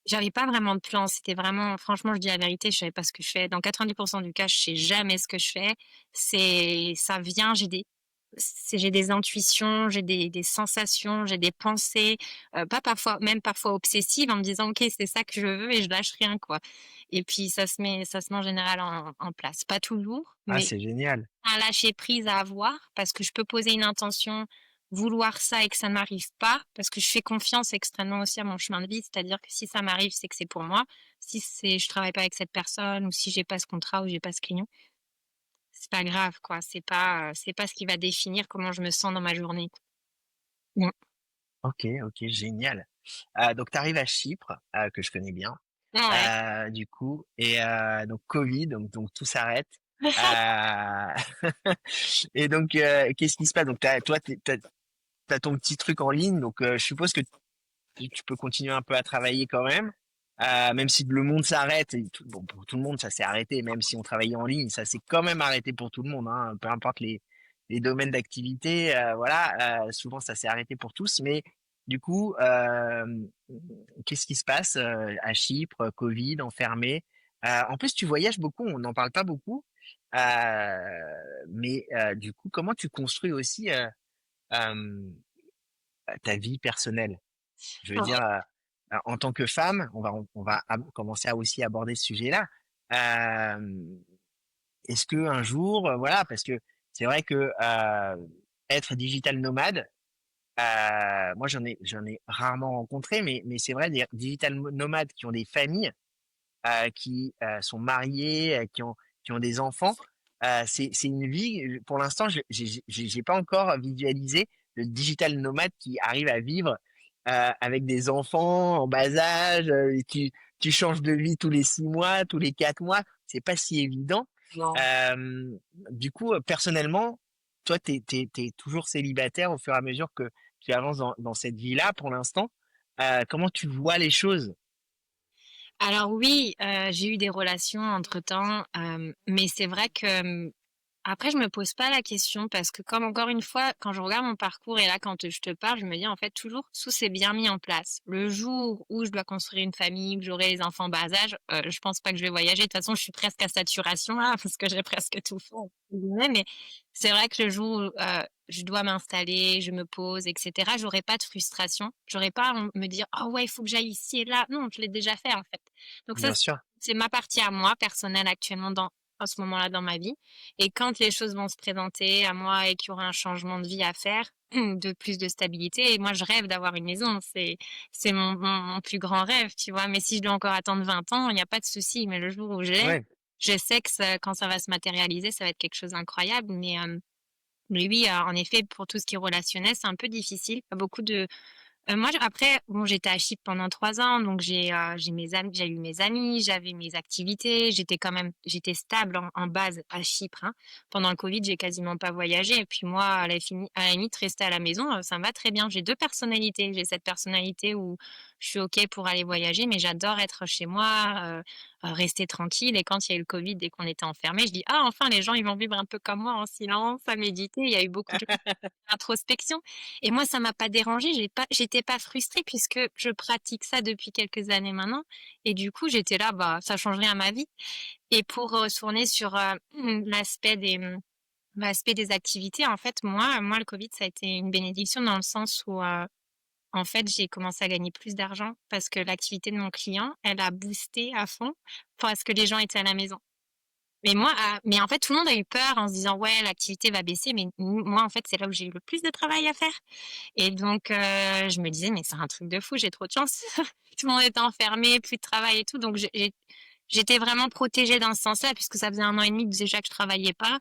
J'avais pas vraiment de plan, c'était vraiment franchement, je dis la vérité, je savais pas ce que je fais. Dans 90 du cas, je sais jamais ce que je fais. Ça vient, j'ai des intuitions, j'ai des sensations, j'ai des pensées, pas parfois même parfois obsessives en me disant: «OK, c'est ça que je veux» et je lâche rien, quoi. Et puis ça se met en général en place. Pas toujours, Ah, mais c'est génial. un lâcher prise à avoir parce que je peux poser une intention, vouloir ça et que ça ne m'arrive pas, parce que je fais confiance extrêmement aussi à mon chemin de vie. C'est-à-dire que si ça m'arrive, c'est que c'est pour moi. Si je travaille pas avec cette personne ou si j'ai pas ce contrat ou j'ai pas ce client, c'est pas grave, quoi. C'est pas ce qui va définir comment je me sens dans ma journée, quoi. Mmh. OK, OK, génial. Donc tu arrives à Chypre, que je connais bien, Ouais. du coup et donc Covid, donc tout s'arrête. Heu et donc qu'est-ce qui se passe? Donc tu ton petit truc en ligne, donc je suppose que tu peux continuer un peu à travailler quand même, même si le monde s'arrête et tout bon, pour tout le monde, ça s'est arrêté, même si on travaillait en ligne, ça s'est quand même arrêté pour tout le monde, hein, peu importe les domaines d'activité, voilà, souvent ça s'est arrêté pour tous. Mais du coup, qu'est-ce qui se passe, à Chypre, Covid, enfermé? En plus, tu voyages beaucoup, on n'en parle pas beaucoup, mais du coup, comment tu construis aussi, ta vie personnelle? Je veux dire, en tant que femme, on va commencer à aussi aborder ce sujet-là. Hem, Est-ce que un jour, voilà, parce que c'est vrai que, être digital nomade, moi j'en ai rarement rencontré, mais c'est vrai des digital nomades qui ont des familles, qui, sont mariés, qui ont des enfants, c'est une vie, pour l'instant j'ai pas encore visualisé le digital nomade qui arrive à vivre, avec des enfants en bas âge, et tu changes de vie tous les 6 mois, tous les 4 mois, c'est pas si évident. Non. Hem, du coup, personnellement, toi tu es toujours célibataire au fur et à mesure que tu avances dans cette vie-là pour l'instant. Comment tu vois les choses? Alors oui, j'ai eu des relations entre-temps, mais c'est vrai que, après je me pose pas la question parce que comme encore une fois, quand je regarde mon parcours et là quand je te parle, je me dis en fait toujours tout s'est bien mis en place. Le jour où je dois construire une famille, que j'aurai les enfants bas âge, je pense pas que je vais voyager. De toute façon, je suis presque à saturation là parce que j'ai presque tout fait entre guillemets, mais c'est vrai que le jour où, je dois m'installer, je me pose et cetera, j'aurai pas de frustration. J'aurai pas à me dire: «Ah ouais, il faut que j'aille ici et là». Non, je l'ai déjà fait en fait. Donc ça, Bien sûr. c'est ma partie à moi personnelle actuellement dans à ce moment-là dans ma vie et quand les choses vont se présenter à moi et qu'il y aura un changement de vie à faire, de plus de stabilité et moi je rêve d'avoir une maison, c'est mon plus grand rêve, tu vois? Mais si je dois encore attendre 20 ans, il y a pas de souci, mais le jour où je l'ai, Ouais. je sais que ça quand ça va se matérialiser, ça va être quelque chose d'incroyable mais oui, en effet, pour tout ce qui est relationnel, c'est un peu difficile. Pas beaucoup de moi, après, bon, j'étais à Chypre pendant 3 ans, donc j'ai eu mes amis, j'avais mes activités, j'étais stable en base à Chypre, hein. Pendant le covid, j'ai quasiment pas voyagé et puis moi, à la limite, rester à la maison, ça me va très bien. J'ai 2 personnalités. J'ai cette personnalité où je suis OK pour aller voyager, mais j'adore être chez moi, rester tranquille et quand il y a eu le covid et qu'on était enfermés, je dis: «Ah, enfin, les gens, ils vont vivre un peu comme moi en silence, à méditer». Il y a eu beaucoup de introspection et moi ça m'a pas dérangée, j'étais pas frustrée puisque je pratique ça depuis quelques années maintenant et du coup j'étais là, bah, ça change rien à ma vie et pour retourner sur, l'aspect des activités, en fait, moi le covid ça a été une bénédiction dans le sens où, en fait, j'ai commencé à gagner plus d'argent parce que l'activité de mon client, elle a boosté à fond parce que les gens étaient à la maison. Mais en fait, tout le monde a eu peur en se disant: «Ouais, l'activité va baisser», mais moi, en fait, c'est là où j'ai eu le plus de travail à faire et donc je me disais: «Mais c'est un truc de fou, j'ai trop de chance». Tout le monde était enfermé, plus de travail et tout, donc j'étais vraiment protégée dans ce sens-là puisque ça faisait 1 an et demi déjà que je travaillais pas.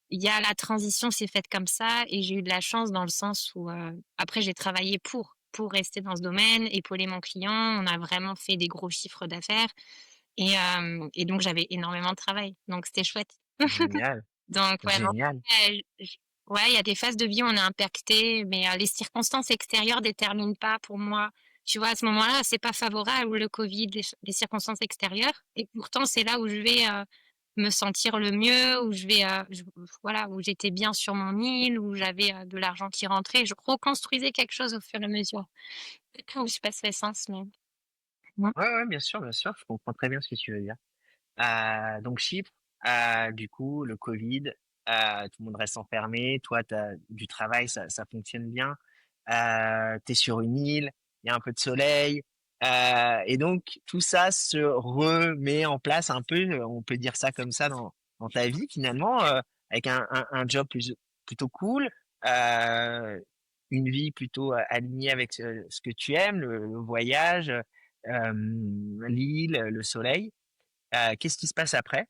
Il y a la transition s'est faite comme ça et j'ai eu de la chance dans le sens où, après j'ai travaillé pour rester dans ce domaine, épauler mon client. On a vraiment fait des gros chiffres d'affaires et donc j'avais énormément de travail, donc c'était chouette. Génial, Donc ouais, non, génial. ouais, il y a des phases de vie où on est impacté, mais les circonstances extérieures déterminent pas pour moi. Tu vois, à ce moment-là, c'est pas favorable, le covid, les circonstances extérieures et pourtant c'est là où je vais, me sentir le mieux, où je vais, voilà, où j'étais bien sur mon île, où j'avais, de l'argent qui rentrait. Je reconstruisais quelque chose au fur et à mesure. Je sais pas si ça fait sens, mais Ouais, ouais, bien sûr, je comprends très bien ce que tu veux dire. Donc Chypre, du coup, le Covid, tout le monde reste enfermé. Toi, tu as du travail, ça fonctionne bien. Tu es sur une île, il y a un peu de soleil. Et donc, tout ça se remet en place un peu, on peut dire ça comme ça, dans ta vie finalement, avec un job plutôt cool, euh, une vie plutôt alignée avec ce que tu aimes, le voyage, l'île, le soleil. Qu'est-ce qui se passe après?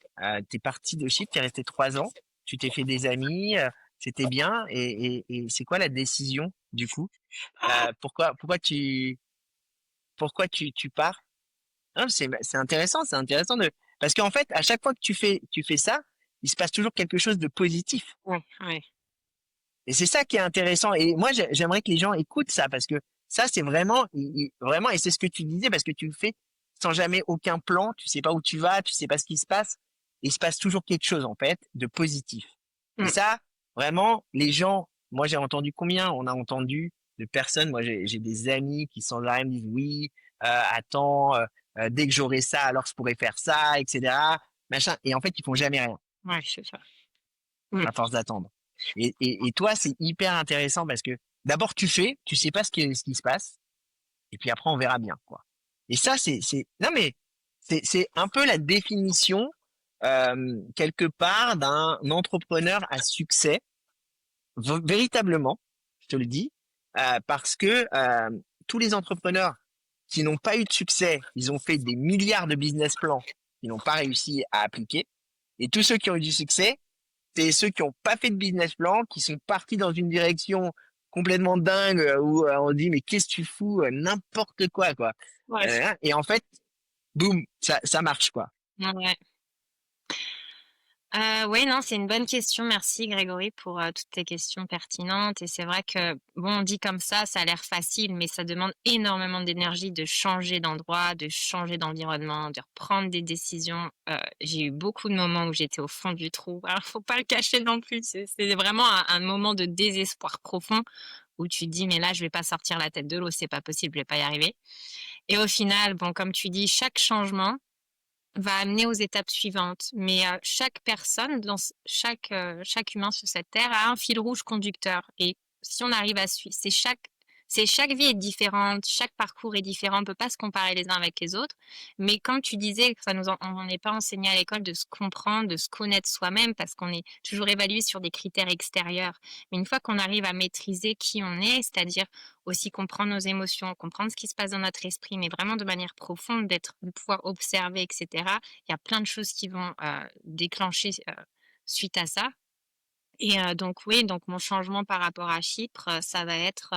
T'es parti de Chypre, t'es resté 3 ans, tu t'es fait des amis, c'était bien. Et c'est quoi la décision du coup? Pourquoi tu pars? Non, c'est intéressant, parce qu'en fait, à chaque fois que tu fais ça, il se passe toujours quelque chose de positif. Ouais, ouais. Et c'est ça qui est intéressant. Et moi, j'aimerais que les gens écoutent ça parce que ça, c'est vraiment, vraiment, et c'est ce que tu disais parce que tu le fais sans jamais aucun plan. Tu sais pas où tu vas, tu sais pas ce qui se passe. Il se passe toujours quelque chose, en fait, de positif. Et Mm. ça, vraiment, les gens, moi, j'ai entendu combien on a entendu de personnes. Moi, j'ai des amis qui sans arrêt me disent oui, attends, dès que j'aurai ça, alors je pourrai faire ça, etc. Machin. Et en fait, ils font jamais rien Ouais, c'est ça. Mm. à force d'attendre. Et toi, c'est hyper intéressant parce que d'abord tu fais, tu sais pas ce qui se passe, et puis après on verra bien, quoi. Et ça, non mais c'est un peu la définition quelque part d'un entrepreneur à succès, véritablement, je te le dis, parce que tous les entrepreneurs qui n'ont pas eu de succès, ils ont fait des milliards de business plans qu'ils n'ont pas réussi à appliquer, et tous ceux qui ont eu du succès, c'est ceux qui ont pas fait de business plan, qui sont partis dans une direction complètement dingue où on dit mais qu'est-ce que tu fous, n'importe quoi. Ouais. Et en fait, boum, ça marche quoi. Ouais. Oui, non, c'est une bonne question. Merci Grégory pour toutes tes questions pertinentes. Et c'est vrai que, bon, on dit comme ça a l'air facile, mais ça demande énormément d'énergie de changer d'endroit, de changer d'environnement, de reprendre des décisions. J'ai eu beaucoup de moments où j'étais au fond du trou. Alors, faut pas le cacher non plus. C'est vraiment un moment de désespoir profond où tu te dis, mais là, je vais pas sortir la tête de l'eau, c'est pas possible, je vais pas y arriver. Et au final, bon, comme tu dis, chaque changement va amener aux étapes suivantes. Mais chaque personne, chaque humain sur cette terre a un fil rouge conducteur. Et si on arrive à suivre, chaque vie est différente, chaque parcours est différent, on ne peut pas se comparer les uns avec les autres. Mais comme tu disais, on n'est pas enseigné à l'école de se comprendre, de se connaître soi-même, parce qu'on est toujours évalué sur des critères extérieurs. Mais une fois qu'on arrive à maîtriser qui on est, c'est-à-dire aussi comprendre nos émotions, comprendre ce qui se passe dans notre esprit, mais vraiment de manière profonde, de pouvoir observer, etc. Il y a plein de choses qui vont déclencher suite à ça. Et donc oui, donc mon changement par rapport à Chypre, ça va être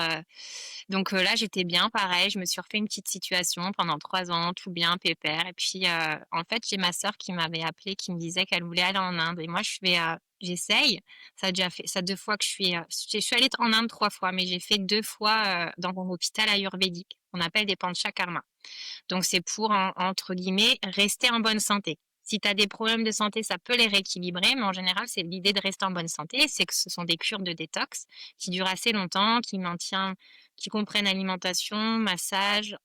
donc là j'étais bien pareil, je me suis refait une petite situation pendant 3 ans, tout bien, pépère. Et puis en fait, j'ai ma sœur qui m'avait appelée, qui me disait qu'elle voulait aller en Inde. Et moi j'essaye. Ça a déjà fait ça 2 fois que je suis allée en Inde 3 fois, mais j'ai fait 2 fois dans un hôpital ayurvédique. On appelle des panchakarma. Donc c'est pour, entre guillemets, rester en bonne santé. Si tu as des problèmes de santé, ça peut les rééquilibrer, mais en général, c'est l'idée de rester en bonne santé. C'est que ce sont des cures de détox qui durent assez longtemps, qui comprennent alimentation, massage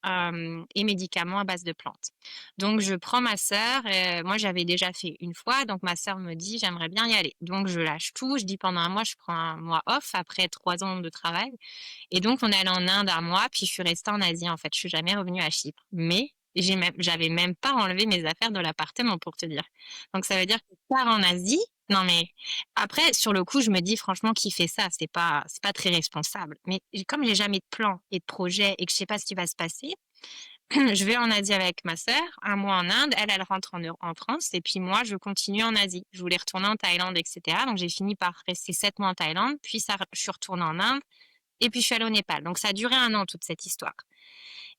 et médicaments à base de plantes. Donc je prends ma sœur, moi j'avais déjà fait une fois, donc ma sœur me dit j'aimerais bien y aller. Donc je lâche tout, je dis pendant un mois, je prends un mois off après 3 ans de travail. Et donc, on est allé en Inde un mois, puis je suis restée en Asie, en fait. Je suis jamais revenue à Chypre. Mais j'avais même pas enlevé mes affaires de l'appartement, pour te dire. Donc, ça veut dire que je pars en Asie. Non, mais après, sur le coup, je me dis, franchement, qui fait ça? C'est pas très responsable. Mais comme j'ai jamais de plan et de projet et que je sais pas ce qui va se passer, je vais en Asie avec ma sœur, un mois en Inde, elle rentre en France, et puis moi, je continue en Asie. Je voulais retourner en Thaïlande, etc. Donc, j'ai fini par rester 7 mois en Thaïlande, puis je suis retournée en Inde, et puis je suis allée au Népal. Donc ça a duré 1 an, toute cette histoire.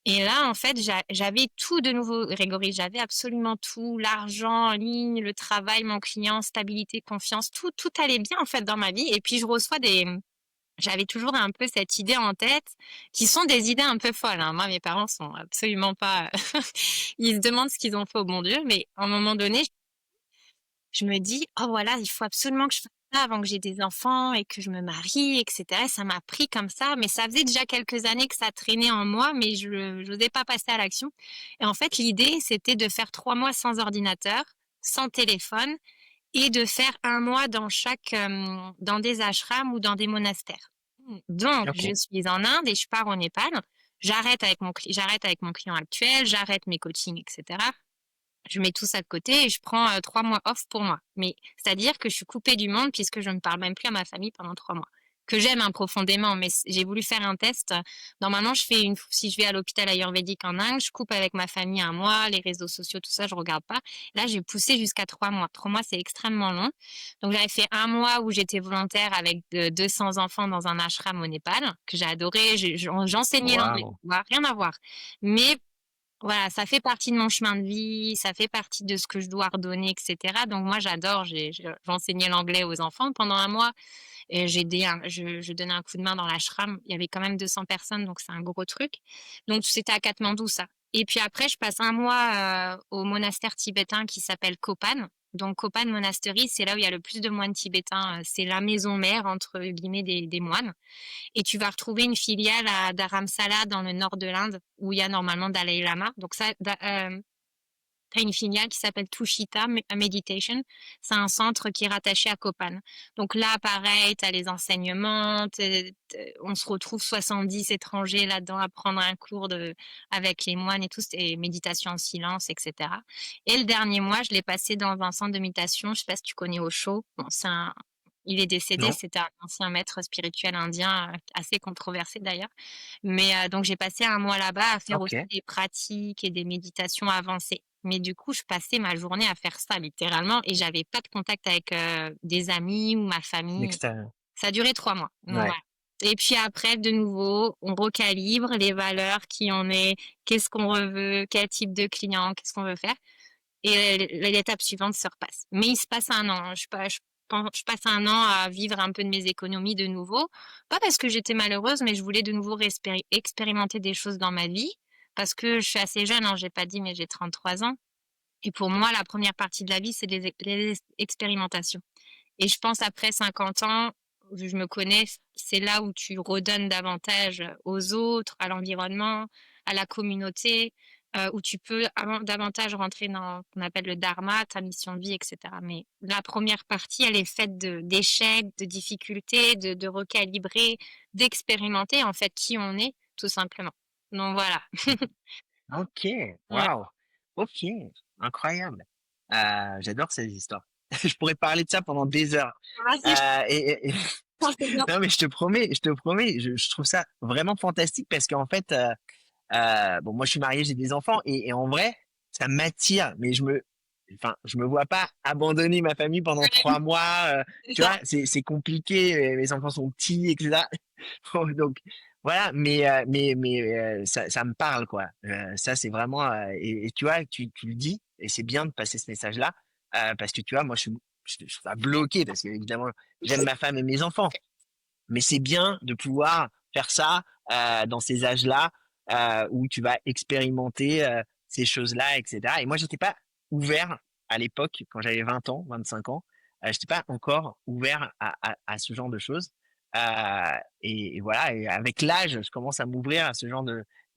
Et là, en fait, j'avais tout de nouveau, Grégory. J'avais absolument tout, l'argent en ligne, le travail, mon client, stabilité, confiance, tout allait bien en fait dans ma vie. Et puis j'avais toujours un peu cette idée en tête, qui sont des idées un peu folles, hein. Moi, mes parents sont absolument pas, ils se demandent ce qu'ils ont fait au bon Dieu, mais à un moment donné, je me dis, oh voilà, il faut absolument que je ça avant que j'ai des enfants et que je me marie, et cetera. Ça m'a pris comme ça, mais ça faisait déjà quelques années que ça traînait en moi, mais je n'osais pas passer à l'action. Et en fait, l'idée, c'était de faire 3 mois sans ordinateur, sans téléphone et de faire 1 mois dans des ashrams ou dans des monastères. Donc, Ok. je suis en Inde et je pars au Népal. J'arrête avec mon client actuel, j'arrête mes coachings, et cetera. Je mets tout ça de côté et je prends 3 mois off pour moi. Mais c'est-à-dire que je suis coupée du monde puisque je ne parle même plus à ma famille pendant 3 mois. Que j'aime profondément, mais j'ai voulu faire un test. Normalement, si je vais à l'hôpital ayurvédique en Inde, je coupe avec ma famille 1 mois, les réseaux sociaux, tout ça, je regarde pas. Là, j'ai poussé jusqu'à 3 mois. 3 mois, c'est extrêmement long. Donc, j'avais fait 1 mois où j'étais volontaire avec 200 enfants dans un ashram au Népal, que j'ai adoré. J'enseignais l'anglais, Waouh. rien à voir. Mais voilà, ça fait partie de mon chemin de vie, ça fait partie de ce que je dois redonner, et cetera. Donc moi, j'adore. J'enseignais l'anglais aux enfants pendant 1 mois et je donnais un coup de main dans l'ashram. Il y avait quand même 200 personnes, donc c'est un gros truc. Donc c'était à Katmandou, ça. Et puis après, je passe 1 mois au monastère tibétain qui s'appelle Kopan. Donc Kopan Monastery, c'est là où il y a le plus de moines tibétains. C'est la maison mère, entre guillemets, des moines. Et tu vas retrouver une filiale à Dharamsala dans le nord de l'Inde où il y a normalement Dalai Lama. Donc ça, tu as une filiale qui s'appelle Tushita Meditation. C'est un centre qui est rattaché à Kopan. Donc là, pareil, tu as les enseignements. On se retrouve 70 étrangers là-dedans à prendre un cours avec les moines et tout. C'est méditation en silence, etc. Et le dernier mois, je l'ai passé dans un centre de méditation. Je sais pas si tu connais Osho. Bon, il est décédé, Non? c'était un ancien maître spirituel indien, assez controversé d'ailleurs. Mais donc j'ai passé 1 mois là-bas à faire aussi Ok. des pratiques et des méditations avancées. Mais du coup, je passais ma journée à faire ça littéralement et j'avais pas de contact avec des amis ou ma famille. L'extérieur. Ça a duré 3 mois. Donc Ouais. voilà. Et puis après, de nouveau, on recalibre les valeurs, qui on est, qu'est-ce qu'on veut, quel type de client, qu'est-ce qu'on veut faire. Et l'étape suivante se repasse. Mais il se passe 1 an. Je passe 1 an à vivre un peu de mes économies de nouveau. Pas parce que j'étais malheureuse, mais je voulais de nouveau expérimenter des choses dans ma vie. Parce que je suis assez jeune, hein, j'ai pas dit, mais j'ai 33 ans. Et pour moi, la première partie de la vie, c'est les expérimentations. Et je pense après 50 ans, je me connais, c'est là où tu redonnes davantage aux autres, à l'environnement, à la communauté, où tu peux davantage rentrer dans ce qu'on appelle le dharma, ta mission de vie, etc. Mais la première partie, elle est faite d'échecs, de difficultés, de recalibrer, d'expérimenter en fait qui on est, tout simplement. Donc voilà. Ok. Ouais. Waouh. Ok. Incroyable. J'adore ces histoires. Je pourrais parler de ça pendant des heures. Vas-y, je pense que c'est bien. Non, mais je te promets, je trouve ça vraiment fantastique parce qu'en fait, bon, moi, je suis marié, j'ai des enfants et en vrai, ça m'attire, mais enfin, je me vois pas abandonner ma famille pendant 3 mois. C'est Tu ça. vois, c'est compliqué. Mes enfants sont petits, etc. Donc voilà, mais ça me parle quoi. Ça, c'est vraiment et tu vois, tu le dis et c'est bien de passer ce message-là parce que tu vois, moi, je suis pas bloqué parce que évidemment, j'aime ma femme et mes enfants, mais c'est bien de pouvoir faire ça dans ces âges-là où tu vas expérimenter ces choses-là, etc. Et moi, j'étais pas ouvert à l'époque, quand j'avais 20 ans, 25 ans, j'étais pas encore ouvert à ce genre de choses. Et voilà, et avec l'âge, je commence à m'ouvrir à ce genre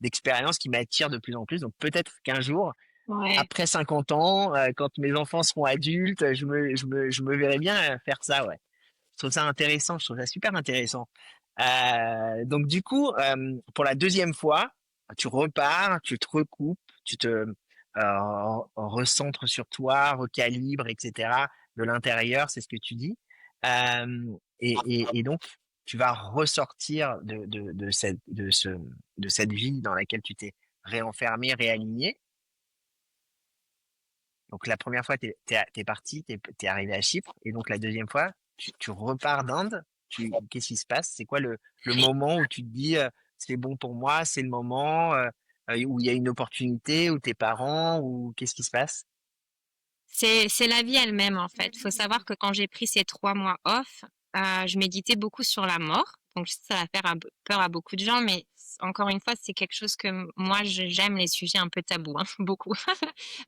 d'expérience qui m'attire de plus en plus. Donc peut-être qu'un jour, Ouais. après 50 ans, quand mes enfants seront adultes, je me verrai bien faire ça, ouais. Je trouve ça intéressant, je trouve ça super intéressant. Donc du coup, pour la deuxième fois, tu repars, tu te recoupes, tu te recentres sur toi, recalibres, etc. de l'intérieur, c'est ce que tu dis. Et donc, tu vas ressortir de cette vie dans laquelle tu t'es réenfermé, réaligné. Donc la première fois, t'es parti, t'es arrivé à Chypre, et donc la deuxième fois, tu repars d'Inde. Qu'est-ce qui se passe? C'est quoi le moment où tu te dis c'est bon pour moi, c'est le moment où il y a une opportunité, où tes parents, ou qu'est-ce qui se passe? C'est la vie elle-même, en fait. Il faut savoir que quand j'ai pris ces 3 mois off, je méditais beaucoup sur la mort. Donc, je sais que ça va faire peur à beaucoup de gens, mais encore une fois, c'est quelque chose que moi, j'aime les sujets un peu tabous, hein, beaucoup.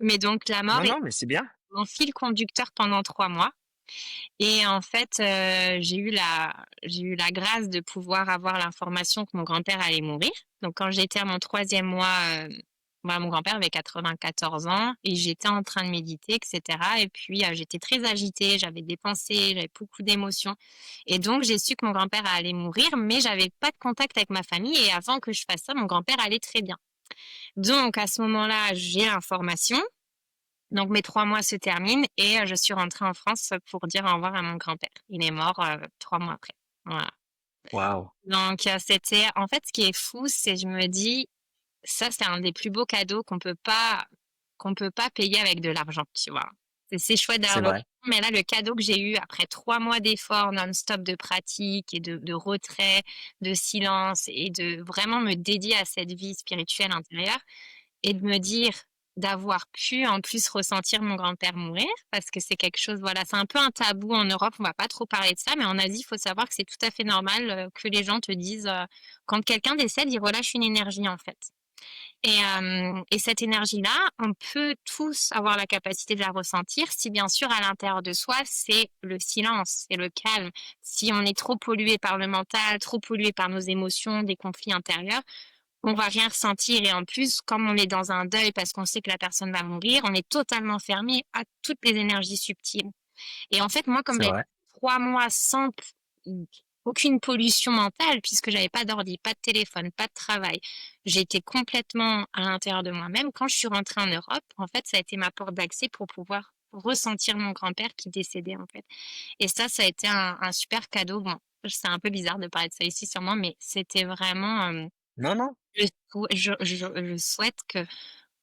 Mais donc, la mort Non, est non, mais c'est bien. mon fil conducteur pendant 3 mois. Et en fait, j'ai eu la grâce de pouvoir avoir l'information que mon grand-père allait mourir. Donc quand j'étais à mon 3e mois, mon grand-père avait 94 ans et j'étais en train de méditer et cetera et puis, j'étais très agitée, j'avais des pensées, j'avais beaucoup d'émotions et donc j'ai su que mon grand-père allait mourir, mais j'avais pas de contact avec ma famille et avant que je fasse ça, mon grand-père allait très bien. Donc à ce moment-là, j'ai l'information, donc mes 3 mois se terminent et je suis rentrée en France pour dire au revoir à mon grand-père. Il est mort, 3 mois après. Voilà. Waouh. Donc c'était en fait, ce qui est fou, c'est je me dis: «Ça, c'est un des plus beaux cadeaux qu'on peut pas payer avec de l'argent», tu vois? C'est chouette C'est d'avoir le vrai. mais là, le cadeau que j'ai eu après 3 mois d'efforts non-stop de pratique et de retrait, de silence et de vraiment me dédier à cette vie spirituelle intérieure et de me dire d'avoir pu en plus ressentir mon grand-père mourir parce que c'est quelque chose voilà, c'est un peu un tabou en Europe, on va pas trop parler de ça, mais en Asie, il faut savoir que c'est tout à fait normal, que les gens te disent, quand quelqu'un décède, il relâche une énergie, en fait et cette énergie-là, on peut tous avoir la capacité de la ressentir si bien sûr à l'intérieur de soi, c'est le silence, c'est le calme. Si on est trop pollué par le mental, trop pollué par nos émotions, des conflits intérieurs, on va rien ressentir et en plus, comme on est dans un deuil parce qu'on sait que la personne va mourir, on est totalement fermé à toutes les énergies subtiles. Et en fait, moi, comme C'est j'avais vrai. 3 mois sans aucune pollution mentale puisque j'avais pas d'ordi, pas de téléphone, pas de travail, j'étais complètement à l'intérieur de moi-même. Quand je suis rentrée en Europe, en fait, ça a été ma porte d'accès pour pouvoir ressentir mon grand-père qui décédait, en fait. Et ça a été un super cadeau. Bon, c'est un peu bizarre de parler de ça ici sûrement, mais c'était vraiment, Non, non. je souhaite que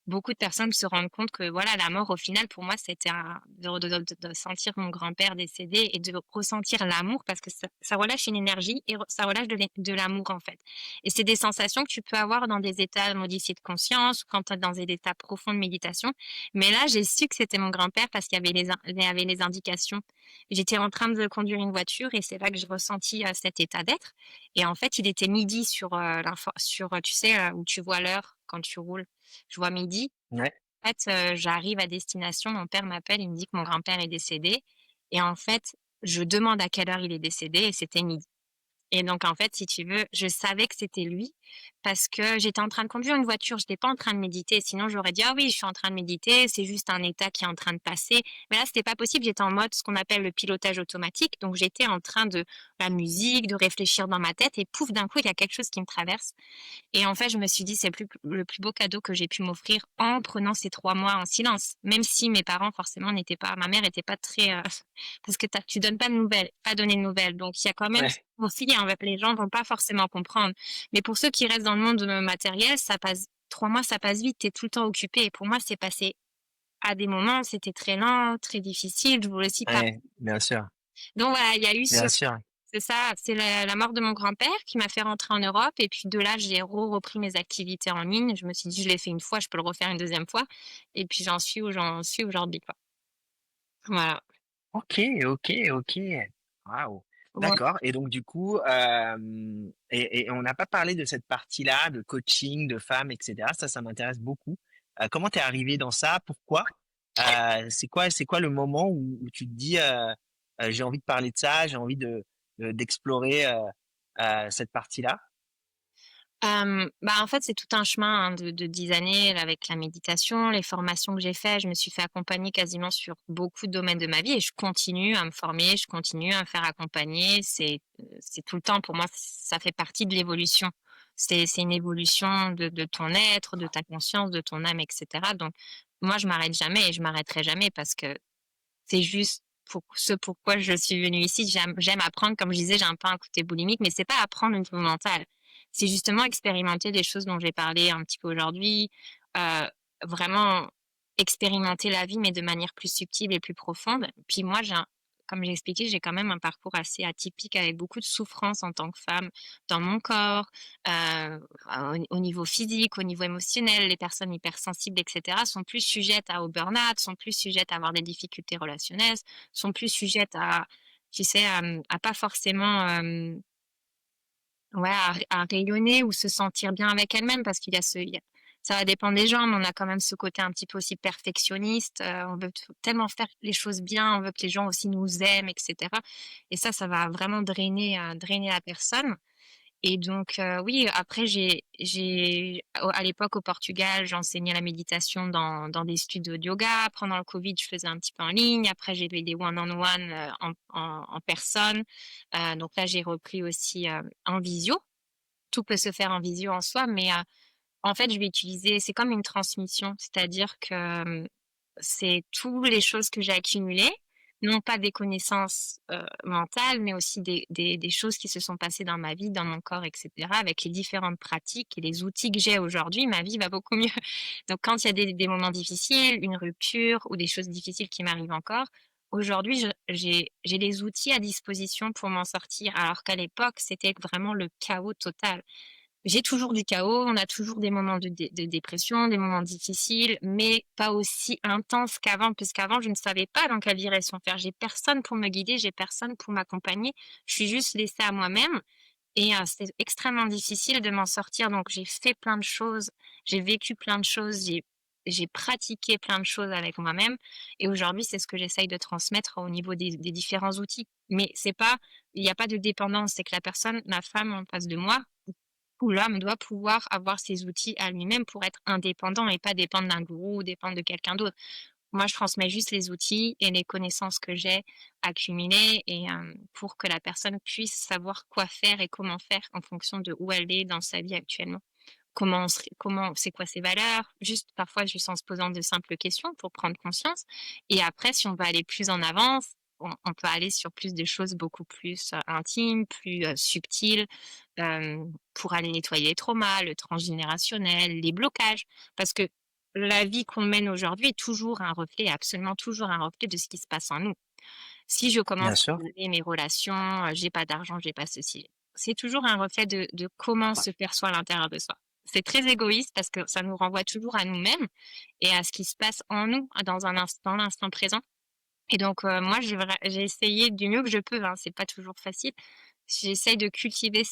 beaucoup de personnes se rendent compte que voilà, la mort au final pour moi c'était de sentir mon grand-père décédé et de ressentir l'amour parce que ça relâche une énergie et ça relâche de l'amour en fait. Et c'est des sensations que tu peux avoir dans des états modifiés de conscience ou quand tu es dans des états profonds de méditation. Mais là, j'ai su que c'était mon grand-père parce qu'il y avait il y avait les indications. J'étais en train de conduire une voiture et c'est là que j'ai ressenti cet état d'être. Et en fait, il était midi sur, tu sais, où tu vois l'heure quand tu roules. Je vois midi. Ouais. En fait, j'arrive à destination, mon père m'appelle, il me dit que mon grand-père est décédé et en fait, je demande à quelle heure il est décédé et c'était midi. Et donc en fait, si tu veux, je savais que c'était lui parce que j'étais en train de conduire une voiture, j'étais pas en train de méditer. Sinon, j'aurais dit: «Ah oui, je suis en train de méditer, c'est juste un état qui est en train de passer». Mais là, c'était pas possible, j'étais en mode ce qu'on appelle le pilotage automatique. Donc j'étais en train de la musique, de réfléchir dans ma tête et pouf, d'un coup, il y a quelque chose qui me traverse et en fait, je me suis dit: «C'est le plus beau cadeau que j'ai pu m'offrir en prenant ces 3 mois en silence». Même si mes parents forcément n'étaient pas ma mère était pas très, parce que tu donnes pas de nouvelles, pas donner de nouvelles. Donc il y a quand même Ouais. aussi les gens vont pas forcément comprendre. Mais pour ceux qui restent dans le monde, matériel, ça passe 3 mois, ça passe vite, tu es tout le temps occupé et pour moi, c'est passé à des moments, c'était très lent, très difficile, je voulais aussi pas Ouais, bien sûr, donc voilà, il y a eu ce bien sûr. c'est ça, c'est la mort de mon grand-père qui m'a fait rentrer en Europe et puis de là, j'ai repris mes activités en ligne. Je me suis dit: «Je l'ai fait une fois, je peux le refaire une deuxième fois» et puis j'en suis où j'en suis aujourd'hui, quoi. Voilà. OK, OK, OK. Waouh! Ouais. D'accord et donc du coup, et on n'a pas parlé de cette partie-là, de coaching, de femmes et cetera. Ça m'intéresse beaucoup. Comment tu es arrivée dans ça? Pourquoi? C'est quoi le moment où tu te dis, «J'ai envie de parler de ça, j'ai envie d'explorer, cette partie-là»? En fait, c'est tout un chemin, hein, de 10 années avec la méditation, les formations que j'ai faites. Je me suis fait accompagner quasiment sur beaucoup de domaines de ma vie et je continue à me former, je continue à me faire accompagner. C'est tout le temps pour moi, ça fait partie de l'évolution. C'est une évolution de ton être, de ta conscience, de ton âme et cetera. Donc moi, je m'arrête jamais et je m'arrêterai jamais parce que c'est juste pour ce pourquoi je suis venue ici. J'aime apprendre, comme je disais, j'ai un peu un côté boulimique, mais c'est pas apprendre au niveau mental. C'est justement expérimenter des choses dont j'ai parlé un petit peu aujourd'hui, heu, vraiment expérimenter la vie, mais de manière plus subtile et plus profonde. Puis moi, comme j'ai expliqué, j'ai quand même un parcours assez atypique avec beaucoup de souffrance en tant que femme dans mon corps, au niveau physique, au niveau émotionnel. Les personnes hypersensibles et cetera sont plus sujettes au burn-out, sont plus sujettes à avoir des difficultés relationnelles, sont plus sujettes à, tu sais, à pas forcément, ouais, à rayonner ou se sentir bien avec elles-mêmes parce qu'il y a Ça va dépendre des gens, mais on a quand même ce côté un petit peu aussi perfectionniste, on veut tellement faire les choses bien, on veut que les gens aussi nous aiment et cetera et ça va vraiment drainer la personne et donc oui, après à l'époque au Portugal, j'enseignais la méditation dans des studios de yoga. Pendant le covid, je faisais un petit peu en ligne. Après, j'ai fait des one on one, en personne. Donc là, j'ai repris aussi, en visio. Tout peut se faire en visio en soi, mais en fait, je vais utiliser c'est comme une transmission, c'est-à-dire que, c'est tous les choses que j'ai accumulées, non pas des connaissances, mentales, mais aussi des choses qui se sont passées dans ma vie, dans mon corps et cetera. Avec les différentes pratiques et les outils que j'ai aujourd'hui, ma vie va beaucoup mieux. Donc quand il y a des moments difficiles, une rupture ou des choses difficiles qui m'arrivent encore, aujourd'hui j'ai les outils à disposition pour m'en sortir, alors qu'à l'époque, c'était vraiment le chaos total. J'ai toujours du chaos, on a toujours des moments de dépression, des moments difficiles, mais pas aussi intenses qu'avant, puisqu'avant, je ne savais pas dans quelle direction faire. J'ai personne pour me guider, j'ai personne pour m'accompagner. Je suis juste laissée à moi-même et c'est extrêmement difficile de m'en sortir. Donc j'ai fait plein de choses, j'ai vécu plein de choses, j'ai pratiqué plein de choses avec moi-même et aujourd'hui, c'est ce que j'essaye de transmettre au niveau des différents outils. Mais c'est pas il y a pas de dépendance, c'est que la personne, la femme en face de moi où l'homme doit pouvoir avoir ses outils à lui-même pour être indépendant et pas dépendre d'un gourou ou dépendre de quelqu'un d'autre. Moi, je transmets juste les outils et les connaissances que j'ai accumulées et pour que la personne puisse savoir quoi faire et comment faire en fonction de où elle est dans sa vie actuellement. Comment c'est quoi ses valeurs? Juste parfois juste en se posant de simples questions pour prendre conscience et après si on veut aller plus en avance, on peut aller sur plus de choses beaucoup plus, intimes, plus, subtiles, pour aller nettoyer les traumas, le transgénérationnel, les blocages. Parce que la vie qu'on mène aujourd'hui est toujours un reflet, absolument toujours un reflet de ce qui se passe en nous. Si je Bien commence à sûr. regarder mes relations, j'ai pas d'argent, j'ai pas ceci. C'est toujours un reflet de comment on se perçoit à l'intérieur de soi. C'est très égoïste parce que ça nous renvoie toujours à nous-mêmes et à ce qui se passe en nous, dans l'instant présent. Et donc, moi, j'ai essayé du mieux que je peux, hein, c'est pas toujours facile. J'essaye de cultiver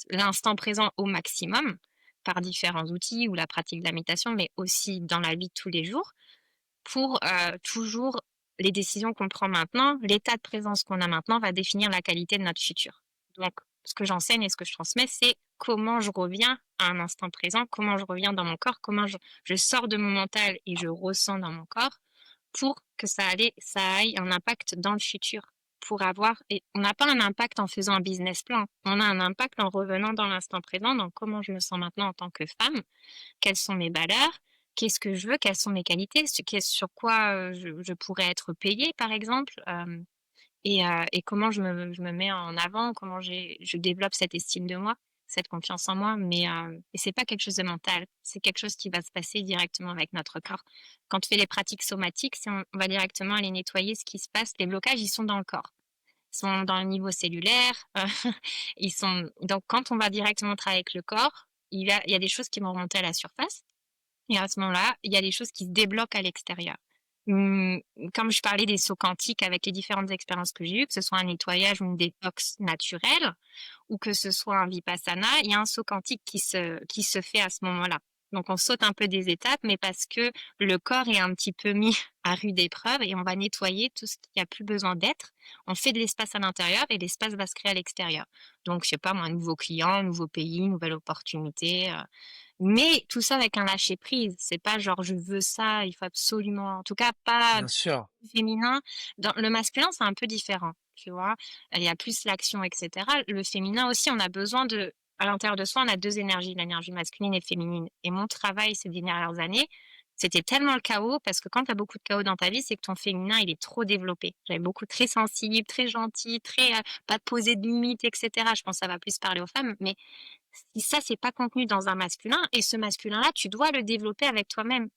l'instant présent au maximum par différents outils ou la pratique de la méditation, mais aussi dans la vie de tous les jours pour, toujours les décisions qu'on prend maintenant, l'état de présence qu'on a maintenant va définir la qualité de notre futur. Donc ce que j'enseigne et ce que je transmets, c'est comment je reviens à un instant présent, comment je reviens dans mon corps, comment je sors de mon mental et je ressens dans mon corps pour que ça aille un impact dans le futur. Pour avoir et on n'a pas un impact en faisant un business plan, on a un impact en revenant dans l'instant présent, dans comment je me sens maintenant en tant que femme, quelles sont mes valeurs, qu'est-ce que je veux, quelles sont mes qualités, sur quoi je pourrais être payée par exemple, et comment je me mets en avant, comment je développe cette estime de moi, cette confiance en moi, mais et c'est pas quelque chose de mental, c'est quelque chose qui va se passer directement avec notre corps. Quand on fait les pratiques somatiques, on va directement aller nettoyer ce qui se passe, les blocages, ils sont dans le corps. Ils sont dans le niveau cellulaire, ils sont donc quand on va directement travailler avec le corps, il y a des choses qui vont remonter à la surface et à ce moment-là, il y a des choses qui se débloquent à l'extérieur. Mmh, Comme je parlais des sauts quantiques avec les différentes expériences que j'ai eues, que ce soit un nettoyage ou une détox naturelle ou que ce soit un vipassana, il y a un saut quantique qui se fait à ce moment-là. Donc on saute un peu des étapes, mais parce que le corps est un petit peu mis à rude épreuve et on va nettoyer tout ce qui a plus besoin d'être. On fait de l'espace à l'intérieur et l'espace va se créer à l'extérieur. Donc je sais pas moi, un nouveau client, un nouveau pays, une nouvelle opportunité, mais tout ça avec un lâcher prise. C'est pas genre: «Je veux ça, il faut absolument» en tout cas pas Bien sûr. féminin. Dans le masculin, c'est un peu différent, tu vois? Il y a plus l'action et cetera. Le féminin aussi, on a besoin de à l'intérieur de soi, on a 2 énergies, l'énergie masculine et féminine et mon travail ces dernières années, c'était tellement le chaos parce que quand tu as beaucoup de chaos dans ta vie, c'est que ton féminin, il est trop développé. J'avais beaucoup très sensible, très gentil, très, pas poser de limites et cetera. Je pense que ça va plus parler aux femmes, mais si ça, c'est pas contenu dans un masculin et ce masculin-là, tu dois le développer avec toi-même.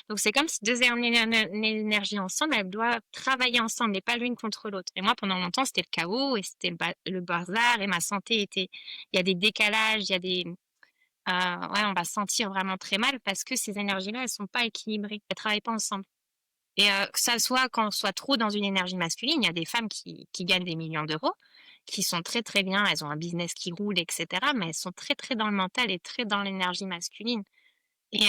Donc c'est comme si 2 énergies ensemble, elles doivent travailler ensemble et pas l'une contre l'autre. Et moi, pendant longtemps, c'était le chaos et c'était le bazar et ma santé était il y a des décalages, il y a des ouais, on va se sentir vraiment très mal parce que ces énergies-là, elles sont pas équilibrées, elles travaillent pas ensemble. Et que ça soit quand on soit trop dans une énergie masculine, il y a des femmes qui gagnent des millions d'euros qui sont très, très bien. Elles ont un business qui roule et cetera, mais elles sont très, très dans le mental et très dans l'énergie masculine. Et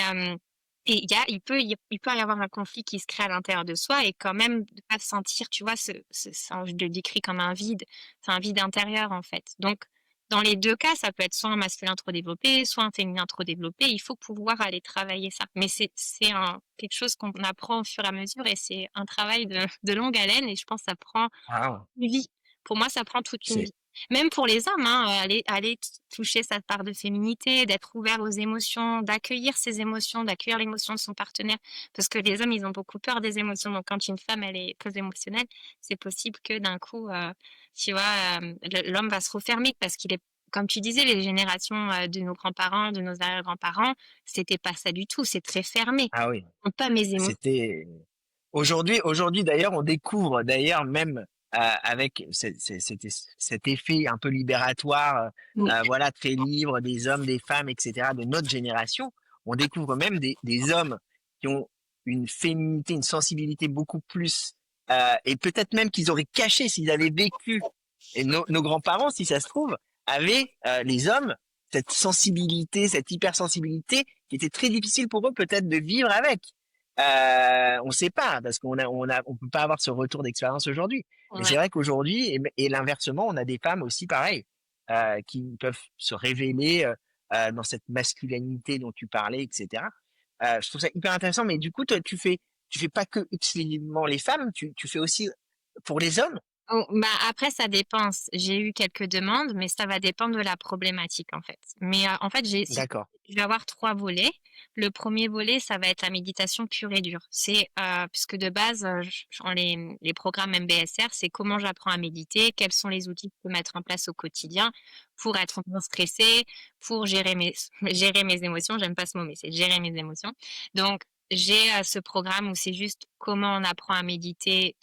il peut y avoir un conflit qui se crée à l'intérieur de soi et quand même de pas sentir, tu vois, je le décris comme un vide. C'est un vide intérieur, en fait. Donc dans les 2 cas, ça peut être soit un masculin trop développé, soit un féminin trop développé. Il faut pouvoir aller travailler ça. Mais c'est un quelque chose qu'on apprend au fur et à mesure et c'est un travail de longue haleine et je pense que ça prend Waouh! une vie. Pour moi, ça prend toute une C'est vie. Même pour les hommes, hein, aller toucher sa part de féminité, d'être ouvert aux émotions, d'accueillir ses émotions, d'accueillir l'émotion de son partenaire. Parce que les hommes, ils ont beaucoup peur des émotions. Donc quand une femme, elle est peu émotionnelle, c'est possible que d'un coup, tu vois, l'homme va se refermer parce qu'il est comme tu disais, les générations, de nos grands-parents, de nos arrière-grands-parents, c'était pas ça du tout, c'est très fermé. ah oui. Pas mes émotions. C'était aujourd'hui d'ailleurs, on découvre d'ailleurs même avec cet effet un peu libératoire, Oui. voilà, très libre des hommes, des femmes, etc. de notre génération, on découvre même des hommes qui ont une féminité, une sensibilité beaucoup plus, et peut-être même qu'ils auraient caché s'ils avaient vécu. Et nos grands-parents, si ça se trouve, avaient les hommes cette sensibilité, cette hypersensibilité qui était très difficile pour eux peut-être de vivre avec. On sait pas parce on peut pas avoir ce retour d'expérience aujourd'hui. Mais Ouais. c'est vrai qu'aujourd'hui et l'inversement, on a des femmes aussi pareil qui peuvent se révéler dans cette masculinité dont tu parlais, etc. Je trouve ça hyper intéressant. Mais du coup, toi, tu fais pas que exclusivement les femmes, tu fais aussi pour les hommes. Oh, bah, après ça dépend. J'ai eu quelques demandes, mais ça va dépendre de la problématique, en fait. Mais, en fait, j'ai si D'accord. je vais avoir 3 volets. Le premier volet, ça va être la méditation pure et dure. C'est, puisque de base, j dans les programmes MBSR, c'est comment j'apprends à méditer, quels sont les outils que je peux mettre en place au quotidien pour être moins stressée, pour gérer mes émotions. J'aime pas ce mot, mais c'est gérer mes émotions. Donc j'ai, ce programme où c'est juste comment on apprend à méditer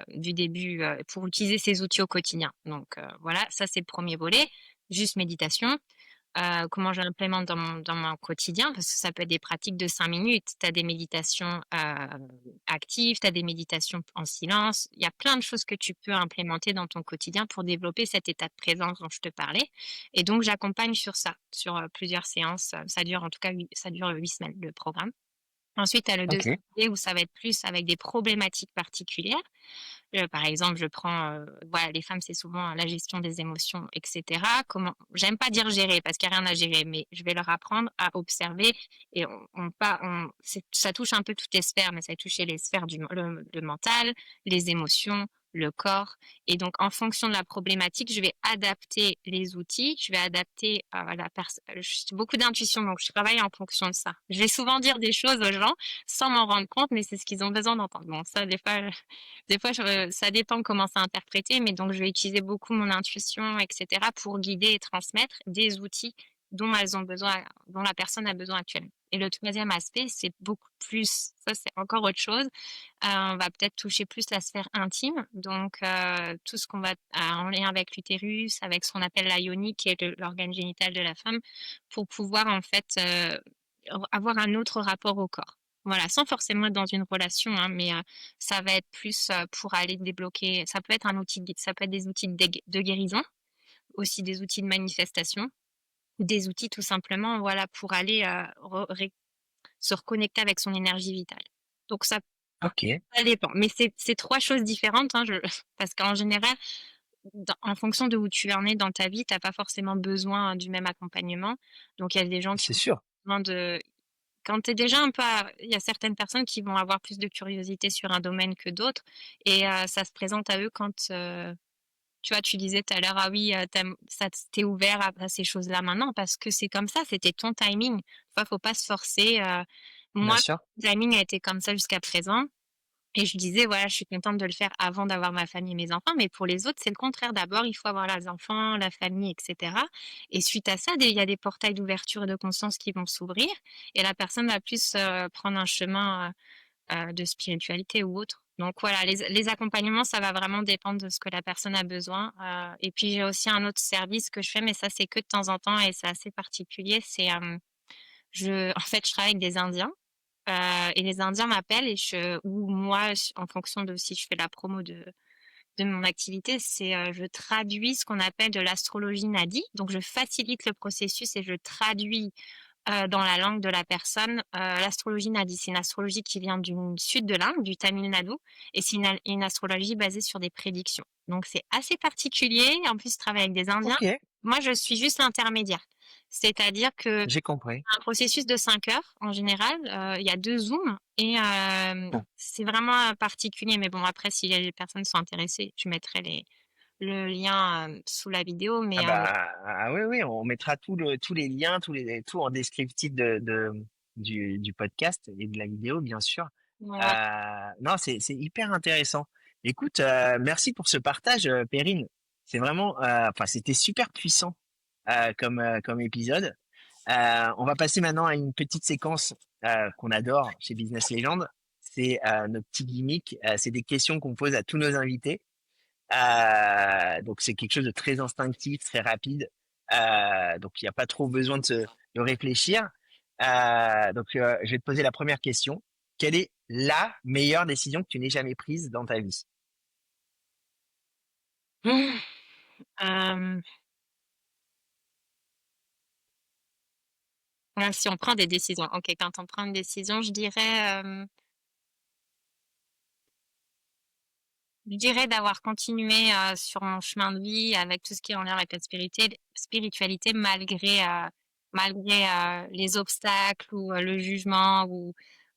du début, pour utiliser ces outils au quotidien. Donc, voilà, ça c'est le premier volet, juste méditation. Comment je l'implémente dans mon quotidien, parce que ça peut être des pratiques de 5 minutes. Tu as des méditations, actives, tu as des méditations en silence. Il y a plein de choses que tu peux implémenter dans ton quotidien pour développer cet état de présence dont je te parlais et donc j'accompagne sur ça, sur, plusieurs séances, ça dure en tout cas 8 semaines, le programme. Ensuite, tu as le Ok. 2e volet où ça va être plus avec des problématiques particulières. Par exemple, je prends, voilà, les femmes, c'est souvent la gestion des émotions et cetera. Comment j'aime pas dire gérer parce qu'il y a rien à gérer, mais je vais leur apprendre à observer et ça touche un peu toutes les sphères, mais ça va toucher les sphères le mental, les émotions, le corps et donc en fonction de la problématique, je vais adapter les outils, je vais adapter, la perso j'ai beaucoup d'intuition, donc je travaille en fonction de ça. Je vais souvent dire des choses aux gens sans m'en rendre compte, mais c'est ce qu'ils ont besoin d'entendre. Bon ça, des fois, ça dépend comment c'est interprété, mais donc je vais utiliser beaucoup mon intuition, et cetera, pour guider et transmettre des outils dont la personne a besoin actuellement. Et le 3e aspect, c'est beaucoup plus ça, c'est encore autre chose. On va peut-être toucher plus la sphère intime, donc tout ce qu'on va en lien avec l'utérus, avec ce qu'on appelle la yoni, qui est l'organe génital de la femme, pour pouvoir en fait, avoir un autre rapport au corps. Voilà, sans forcément être dans une relation, hein, mais ça va être plus, pour aller débloquer ça peut être un outil de ça peut être des outils de guérison, aussi des outils de manifestation, des outils tout simplement, voilà, pour aller, re ré se reconnecter avec son énergie vitale. Donc Ok. ça dépend, mais c'est 3 choses différentes, hein, je parce qu'en général, en fonction de où tu en es dans ta vie, tu as pas forcément besoin du même accompagnement. Donc il y a des gens qui C'est ont sûr. besoin de quand tu es déjà un peu il y a certaines personnes qui vont avoir plus de curiosité sur un domaine que d'autres et ça se présente à eux quand, tu vois, tu disais tout à l'heure: «Ah oui, tu es ouvert à ces choses-là maintenant» parce que c'est comme ça, c'était ton timing. Faut pas se forcer, Bien moi, sûr. mon timing a été comme ça jusqu'à présent et je disais: «Voilà, je suis contente de le faire avant d'avoir ma famille et mes enfants», mais pour les autres, c'est le contraire. D'abord, il faut avoir les enfants, la famille et cetera et suite à ça, il y a des portails d'ouverture et de conscience qui vont s'ouvrir et la personne va plus, prendre un chemin, de spiritualité ou autre. Donc voilà, les accompagnements, ça va vraiment dépendre de ce que la personne a besoin, et puis j'ai aussi un autre service que je fais, mais ça, c'est que de temps en temps et c'est assez particulier. En fait, je travaille avec des Indiens. Et les Indiens m'appellent et ou moi, en fonction de si je fais la promo de mon activité, c'est, je traduis ce qu'on appelle de l'astrologie nadi. Donc je facilite le processus et je traduis, dans la langue de la personne, l'astrologie nadi. C'est une astrologie qui vient du sud de l'Inde, du Tamil Nadu et c'est une astrologie basée sur des prédictions. Donc c'est assez particulier. En plus, je travaille avec des Indiens. Ok, Moi, je suis juste l'intermédiaire. C'est-à-dire que j'ai compris. un processus de 5 heures en général, il y a 2 Zooms et c'est vraiment, particulier. Mais bon, après, si les personnes sont intéressées, je mettrai le lien, sous la vidéo. Ah Mais bah oui, oui, on mettra tous les liens, tout en descriptif du podcast et de la vidéo, bien sûr. ouais. Non, c'est hyper intéressant. Écoute, merci pour ce partage, Perrine. C'est vraiment, enfin, c'était super puissant comme épisode. On va passer maintenant à une petite séquence qu'on adore chez Business Legend. C'est nos petits gimmicks. C'est des questions qu'on pose à tous nos invités. Donc c'est quelque chose de très instinctif, très rapide. Donc il n'y a pas trop besoin de réfléchir. Je vais te poser la première question. Quelle est la meilleure décision que tu n'aies jamais prise dans ta vie? Hem, si on prend des décisions. OK, quand on prend une décision, je dirais d'avoir continué, sur mon chemin de vie avec tout ce qui est en lien avec la spiritualité malgré les obstacles ou, le jugement ou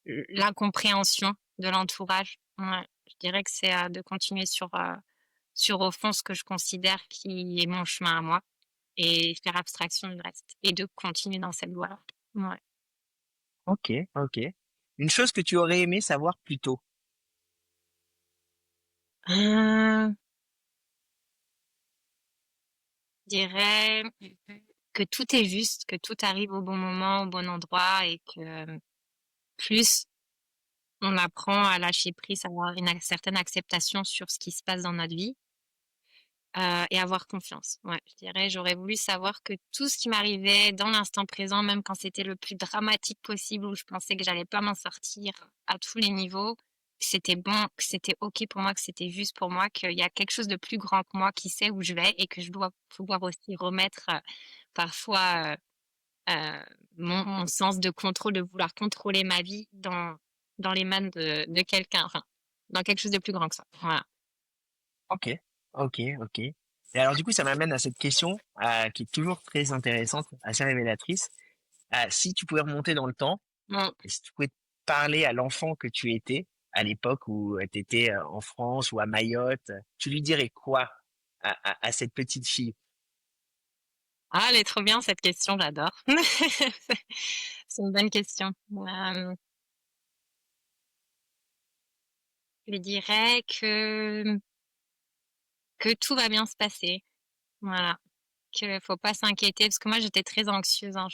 l'incompréhension de l'entourage. Ouais, je dirais que c'est, de continuer sur au fond ce que je considère qui est mon chemin à moi et faire abstraction du reste et de continuer dans cette voie-là. Ouais. Ok, ok. Une chose que tu aurais aimé savoir plus tôt. Heu, je dirais que tout est juste, que tout arrive au bon moment, au bon endroit et que plus on apprend à lâcher prise, à avoir une certaine acceptation sur ce qui se passe dans notre vie, et avoir confiance. Ouais, je dirais, j'aurais voulu savoir que tout ce qui m'arrivait dans l'instant présent, même quand c'était le plus dramatique possible, où je pensais que j'allais pas m'en sortir à tous les niveaux, que c'était bon, que c'était OK pour moi, que c'était juste pour moi, qu'il y a quelque chose de plus grand que moi qui sait où je vais et que je dois pouvoir aussi remettre, parfois, mon sens de contrôle, de vouloir contrôler ma vie dans les mains de quelqu'un, enfin, dans quelque chose de plus grand que ça. Voilà. Ok, ok, ok. Et alors du coup, ça m'amène à cette question qui est toujours très intéressante, assez révélatrice. Si tu pouvais remonter dans le temps, Mmh. et si tu pouvais parler à l'enfant que tu étais à l'époque où tu étais en France ou à Mayotte, tu lui dirais quoi à cette petite fille? Ah, elle est trop bien cette question, j'adore. C'est une bonne question. Je lui dirais que tout va bien se passer. Voilà, qu'il faut pas s'inquiéter parce que moi j'étais très anxieuse, hein.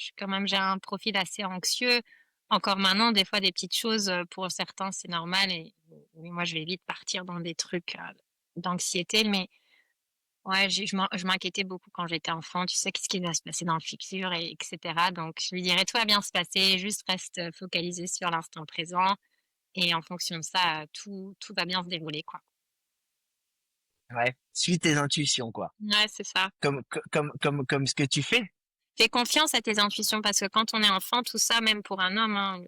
J'ai un profil assez anxieux. Encore maintenant, des fois des petites choses, pour certains c'est normal et moi je vais vite partir dans des trucs, d'anxiété mais ouais, je m'inquiétais beaucoup quand j'étais enfant. Tu sais qu'est-ce qui va se passer dans le futur et etc. Donc je lui dirais: «Tout va bien se passer, juste reste, focalisé sur l'instant présent et en fonction de ça, tout va bien se dérouler, quoi». Ouais, suis tes intuitions, quoi. Ouais, c'est ça. Comme ce que tu fais. Fais confiance à tes intuitions parce que quand on est enfant, tout ça, même pour un homme, hein,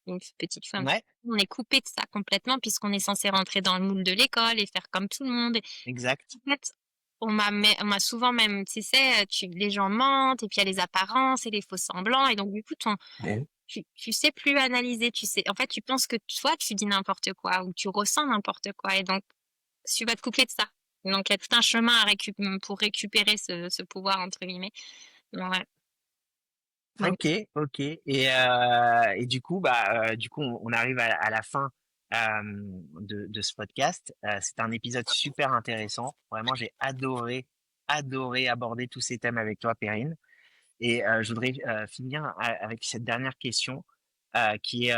une petite femme, Ouais, on est coupé de ça complètement puisqu'on est censé rentrer dans le moule de l'école et faire comme tout le monde. exact. En fait, on m'a souvent même, tu sais, les gens mentent et puis il y a les apparences et les faux semblants et donc du coup, Ouais. tu sais plus analyser, tu sais, en fait, tu penses que toi, tu dis n'importe quoi ou tu ressens n'importe quoi et donc tu vas te couper de ça. Donc il y a tout un chemin pour récupérer ce «pouvoir» entre guillemets. Ouais, donc Ok, ok. Et du coup, on arrive à la fin de ce podcast. C'est un épisode super intéressant. Vraiment, j'ai adoré aborder tous ces thèmes avec toi, Perrine. Et je voudrais finir avec cette dernière question qui est,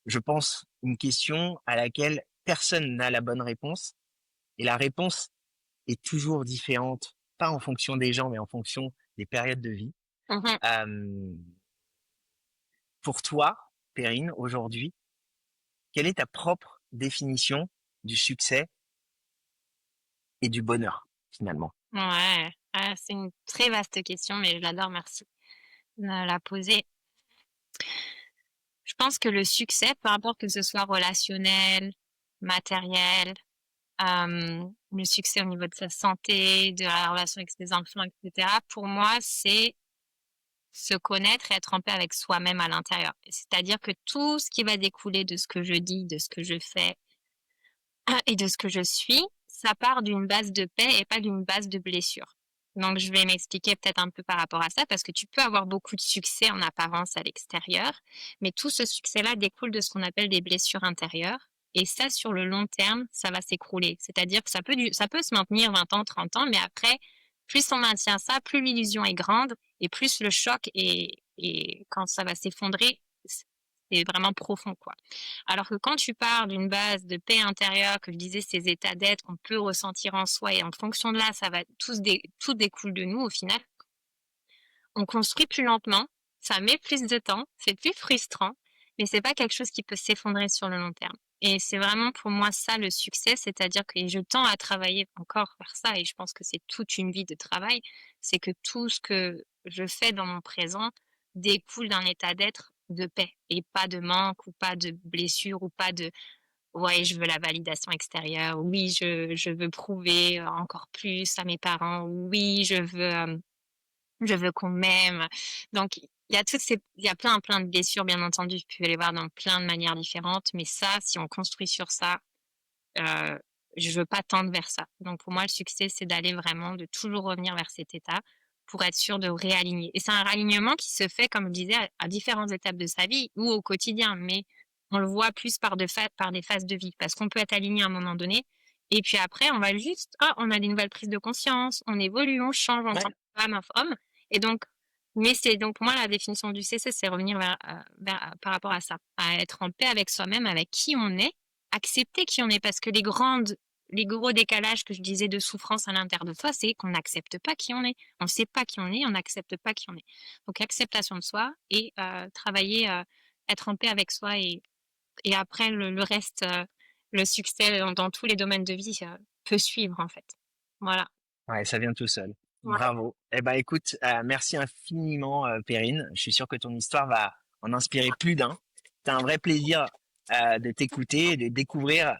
je pense, une question à laquelle personne n'a la bonne réponse. Et la réponse est toujours différente, pas en fonction des gens, mais en fonction des périodes de vie. mmh Euh, pour toi, Perrine, aujourd'hui, quelle est ta propre définition du succès et du bonheur, finalement? Ouais, c'est une très vaste question, mais je l'adore, merci de la poser. Je pense que le succès, peu importe que ce soit relationnel, matériel, le succès au niveau de sa santé, de la relation avec ses enfants, et cetera, pour moi, c'est se connaître et être en paix avec soi-même à l'intérieur. C'est-à-dire que tout ce qui va découler de ce que je dis, de ce que je fais et de ce que je suis, ça part d'une base de paix et pas d'une base de blessure. Donc, je vais m'expliquer peut-être un peu par rapport à ça, parce que tu peux avoir beaucoup de succès en apparence à l'extérieur, mais tout ce succès-là découle de ce qu'on appelle des blessures intérieures. Et ça, sur le long terme, ça va s'écrouler. C'est-à-dire que ça peut se maintenir 20 ans, 30 ans, mais après, plus on maintient ça, plus l'illusion est grande et plus le choc et quand ça va s'effondrer, c'est vraiment profond, quoi. Alors que quand tu pars d'une base de paix intérieure, que je disais, ces états d'être qu'on peut ressentir en soi, et en fonction de là, tout découle de nous au final. On construit plus lentement, ça met plus de temps, c'est plus frustrant, mais c'est pas quelque chose qui peut s'effondrer sur le long terme. Et c'est vraiment pour moi ça le succès, c'est-à-dire que je tends à travailler encore vers ça, et je pense que c'est toute une vie de travail, c'est que tout ce que je fais dans mon présent découle d'un état d'être de paix et pas de manque ou pas de blessure ou pas de ouais, je veux la validation extérieure, oui, je veux prouver encore plus à mes parents, oui, je veux qu'on m'aime. Donc, il y a plein de blessures, bien entendu. Tu peux les voir dans plein de manières différentes. Mais ça, si on construit sur ça, euh, je veux pas tendre vers ça. Donc, pour moi, le succès, c'est d'aller vraiment, de toujours revenir vers cet état pour être sûr de réaligner. Et c'est un réalignement qui se fait, comme je disais, à différentes étapes de sa vie ou au quotidien. Mais on le voit plus par des phases de vie. Parce qu'on peut être aligné à un moment donné. Et puis après, on va juste, on a des nouvelles prises de conscience, on évolue, on change en tant Ouais. que femme, homme. Et donc, mais c'est donc pour moi la définition du succès, c'est revenir par rapport à ça, à être en paix avec soi-même, avec qui on est, accepter qui on est, parce que les gros décalages que je disais de souffrance à l'intérieur de toi, c'est qu'on n'accepte pas qui on est. On ne sait pas qui on est, on n'accepte pas qui on est. Donc acceptation de soi et travailler, être en paix avec soi et après le reste, le succès dans tous les domaines de vie peut suivre en fait. Voilà. Ouais, ça vient tout seul. Ouais. Bravo. Eh ben, écoute, merci infiniment, Perrine. Je suis sûr que ton histoire va en inspirer plus d'un. C'est un vrai plaisir de t'écouter et de découvrir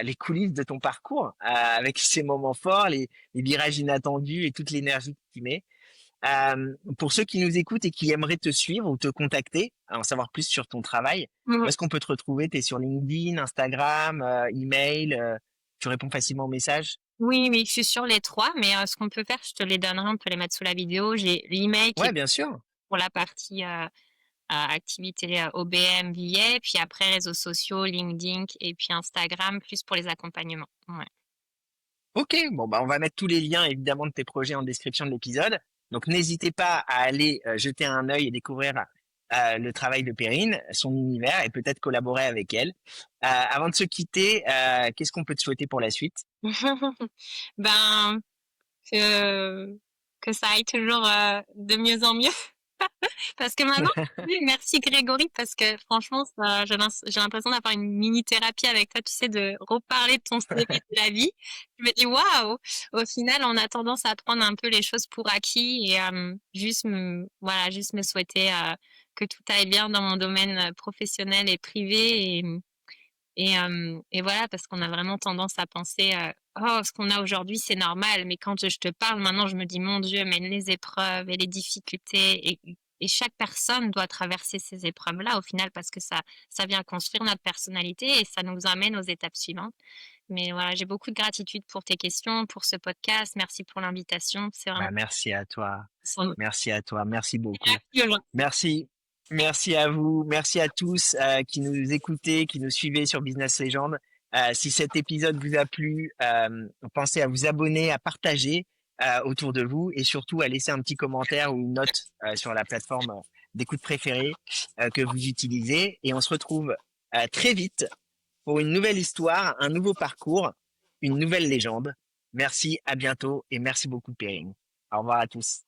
les coulisses de ton parcours avec ces moments forts, les virages inattendus et toute l'énergie que tu mets. Pour ceux qui nous écoutent et qui aimeraient te suivre ou te contacter, en savoir plus sur ton travail, où est-ce qu'on peut te retrouver? Tu es sur LinkedIn, Instagram, email, tu réponds facilement aux messages? Oui, oui, je suis sur les 3, mais ce qu'on peut faire, je te les donnerai, on peut les mettre sous la vidéo. J'ai l'email qui Ouais, est bien sûr. pour la partie, activité, OBM, VA, puis après réseaux sociaux, LinkedIn et puis Instagram, plus pour les accompagnements. Ouais. Ok, bon bah on va mettre tous les liens évidemment de tes projets en description de l'épisode. Donc n'hésitez pas à aller jeter un œil et découvrir le travail de Perrine, son univers et peut-être collaborer avec elle. Avant de se quitter, qu'est-ce qu'on peut te souhaiter pour la suite? Ben, que que ça aille toujours, de mieux en mieux. Parce que maintenant, oui, merci Grégory, parce que franchement, ça, j'ai l'impression d'avoir une mini thérapie avec toi, tu sais, de reparler de ton CV de la vie. Je me dis, waouh, au final, on a tendance à prendre un peu les choses pour acquis et voilà, juste me souhaiter que tout aille bien dans mon domaine professionnel et privé et voilà, parce qu'on a vraiment tendance à penser, oh, ce qu'on a aujourd'hui, c'est normal. Mais quand je te parle maintenant, je me dis, mon Dieu, mais les épreuves et les difficultés et chaque personne doit traverser ces épreuves-là au final parce que ça vient construire notre personnalité et ça nous amène aux étapes suivantes. Mais voilà, j'ai beaucoup de gratitude pour tes questions, pour ce podcast. Merci pour l'invitation. C'est vraiment Bah merci à toi, merci, merci beaucoup. aujourd'hui. Merci. Merci à vous. Merci à tous qui nous écoutez, qui nous suivez sur Business Legend. Si cet épisode vous a plu, pensez à vous abonner, à partager autour de vous et surtout à laisser un petit commentaire ou une note sur la plateforme d'écoute préférée que vous utilisez. Et on se retrouve très vite pour une nouvelle histoire, un nouveau parcours, une nouvelle légende. Merci, à bientôt et merci beaucoup, Perrine. Au revoir à tous.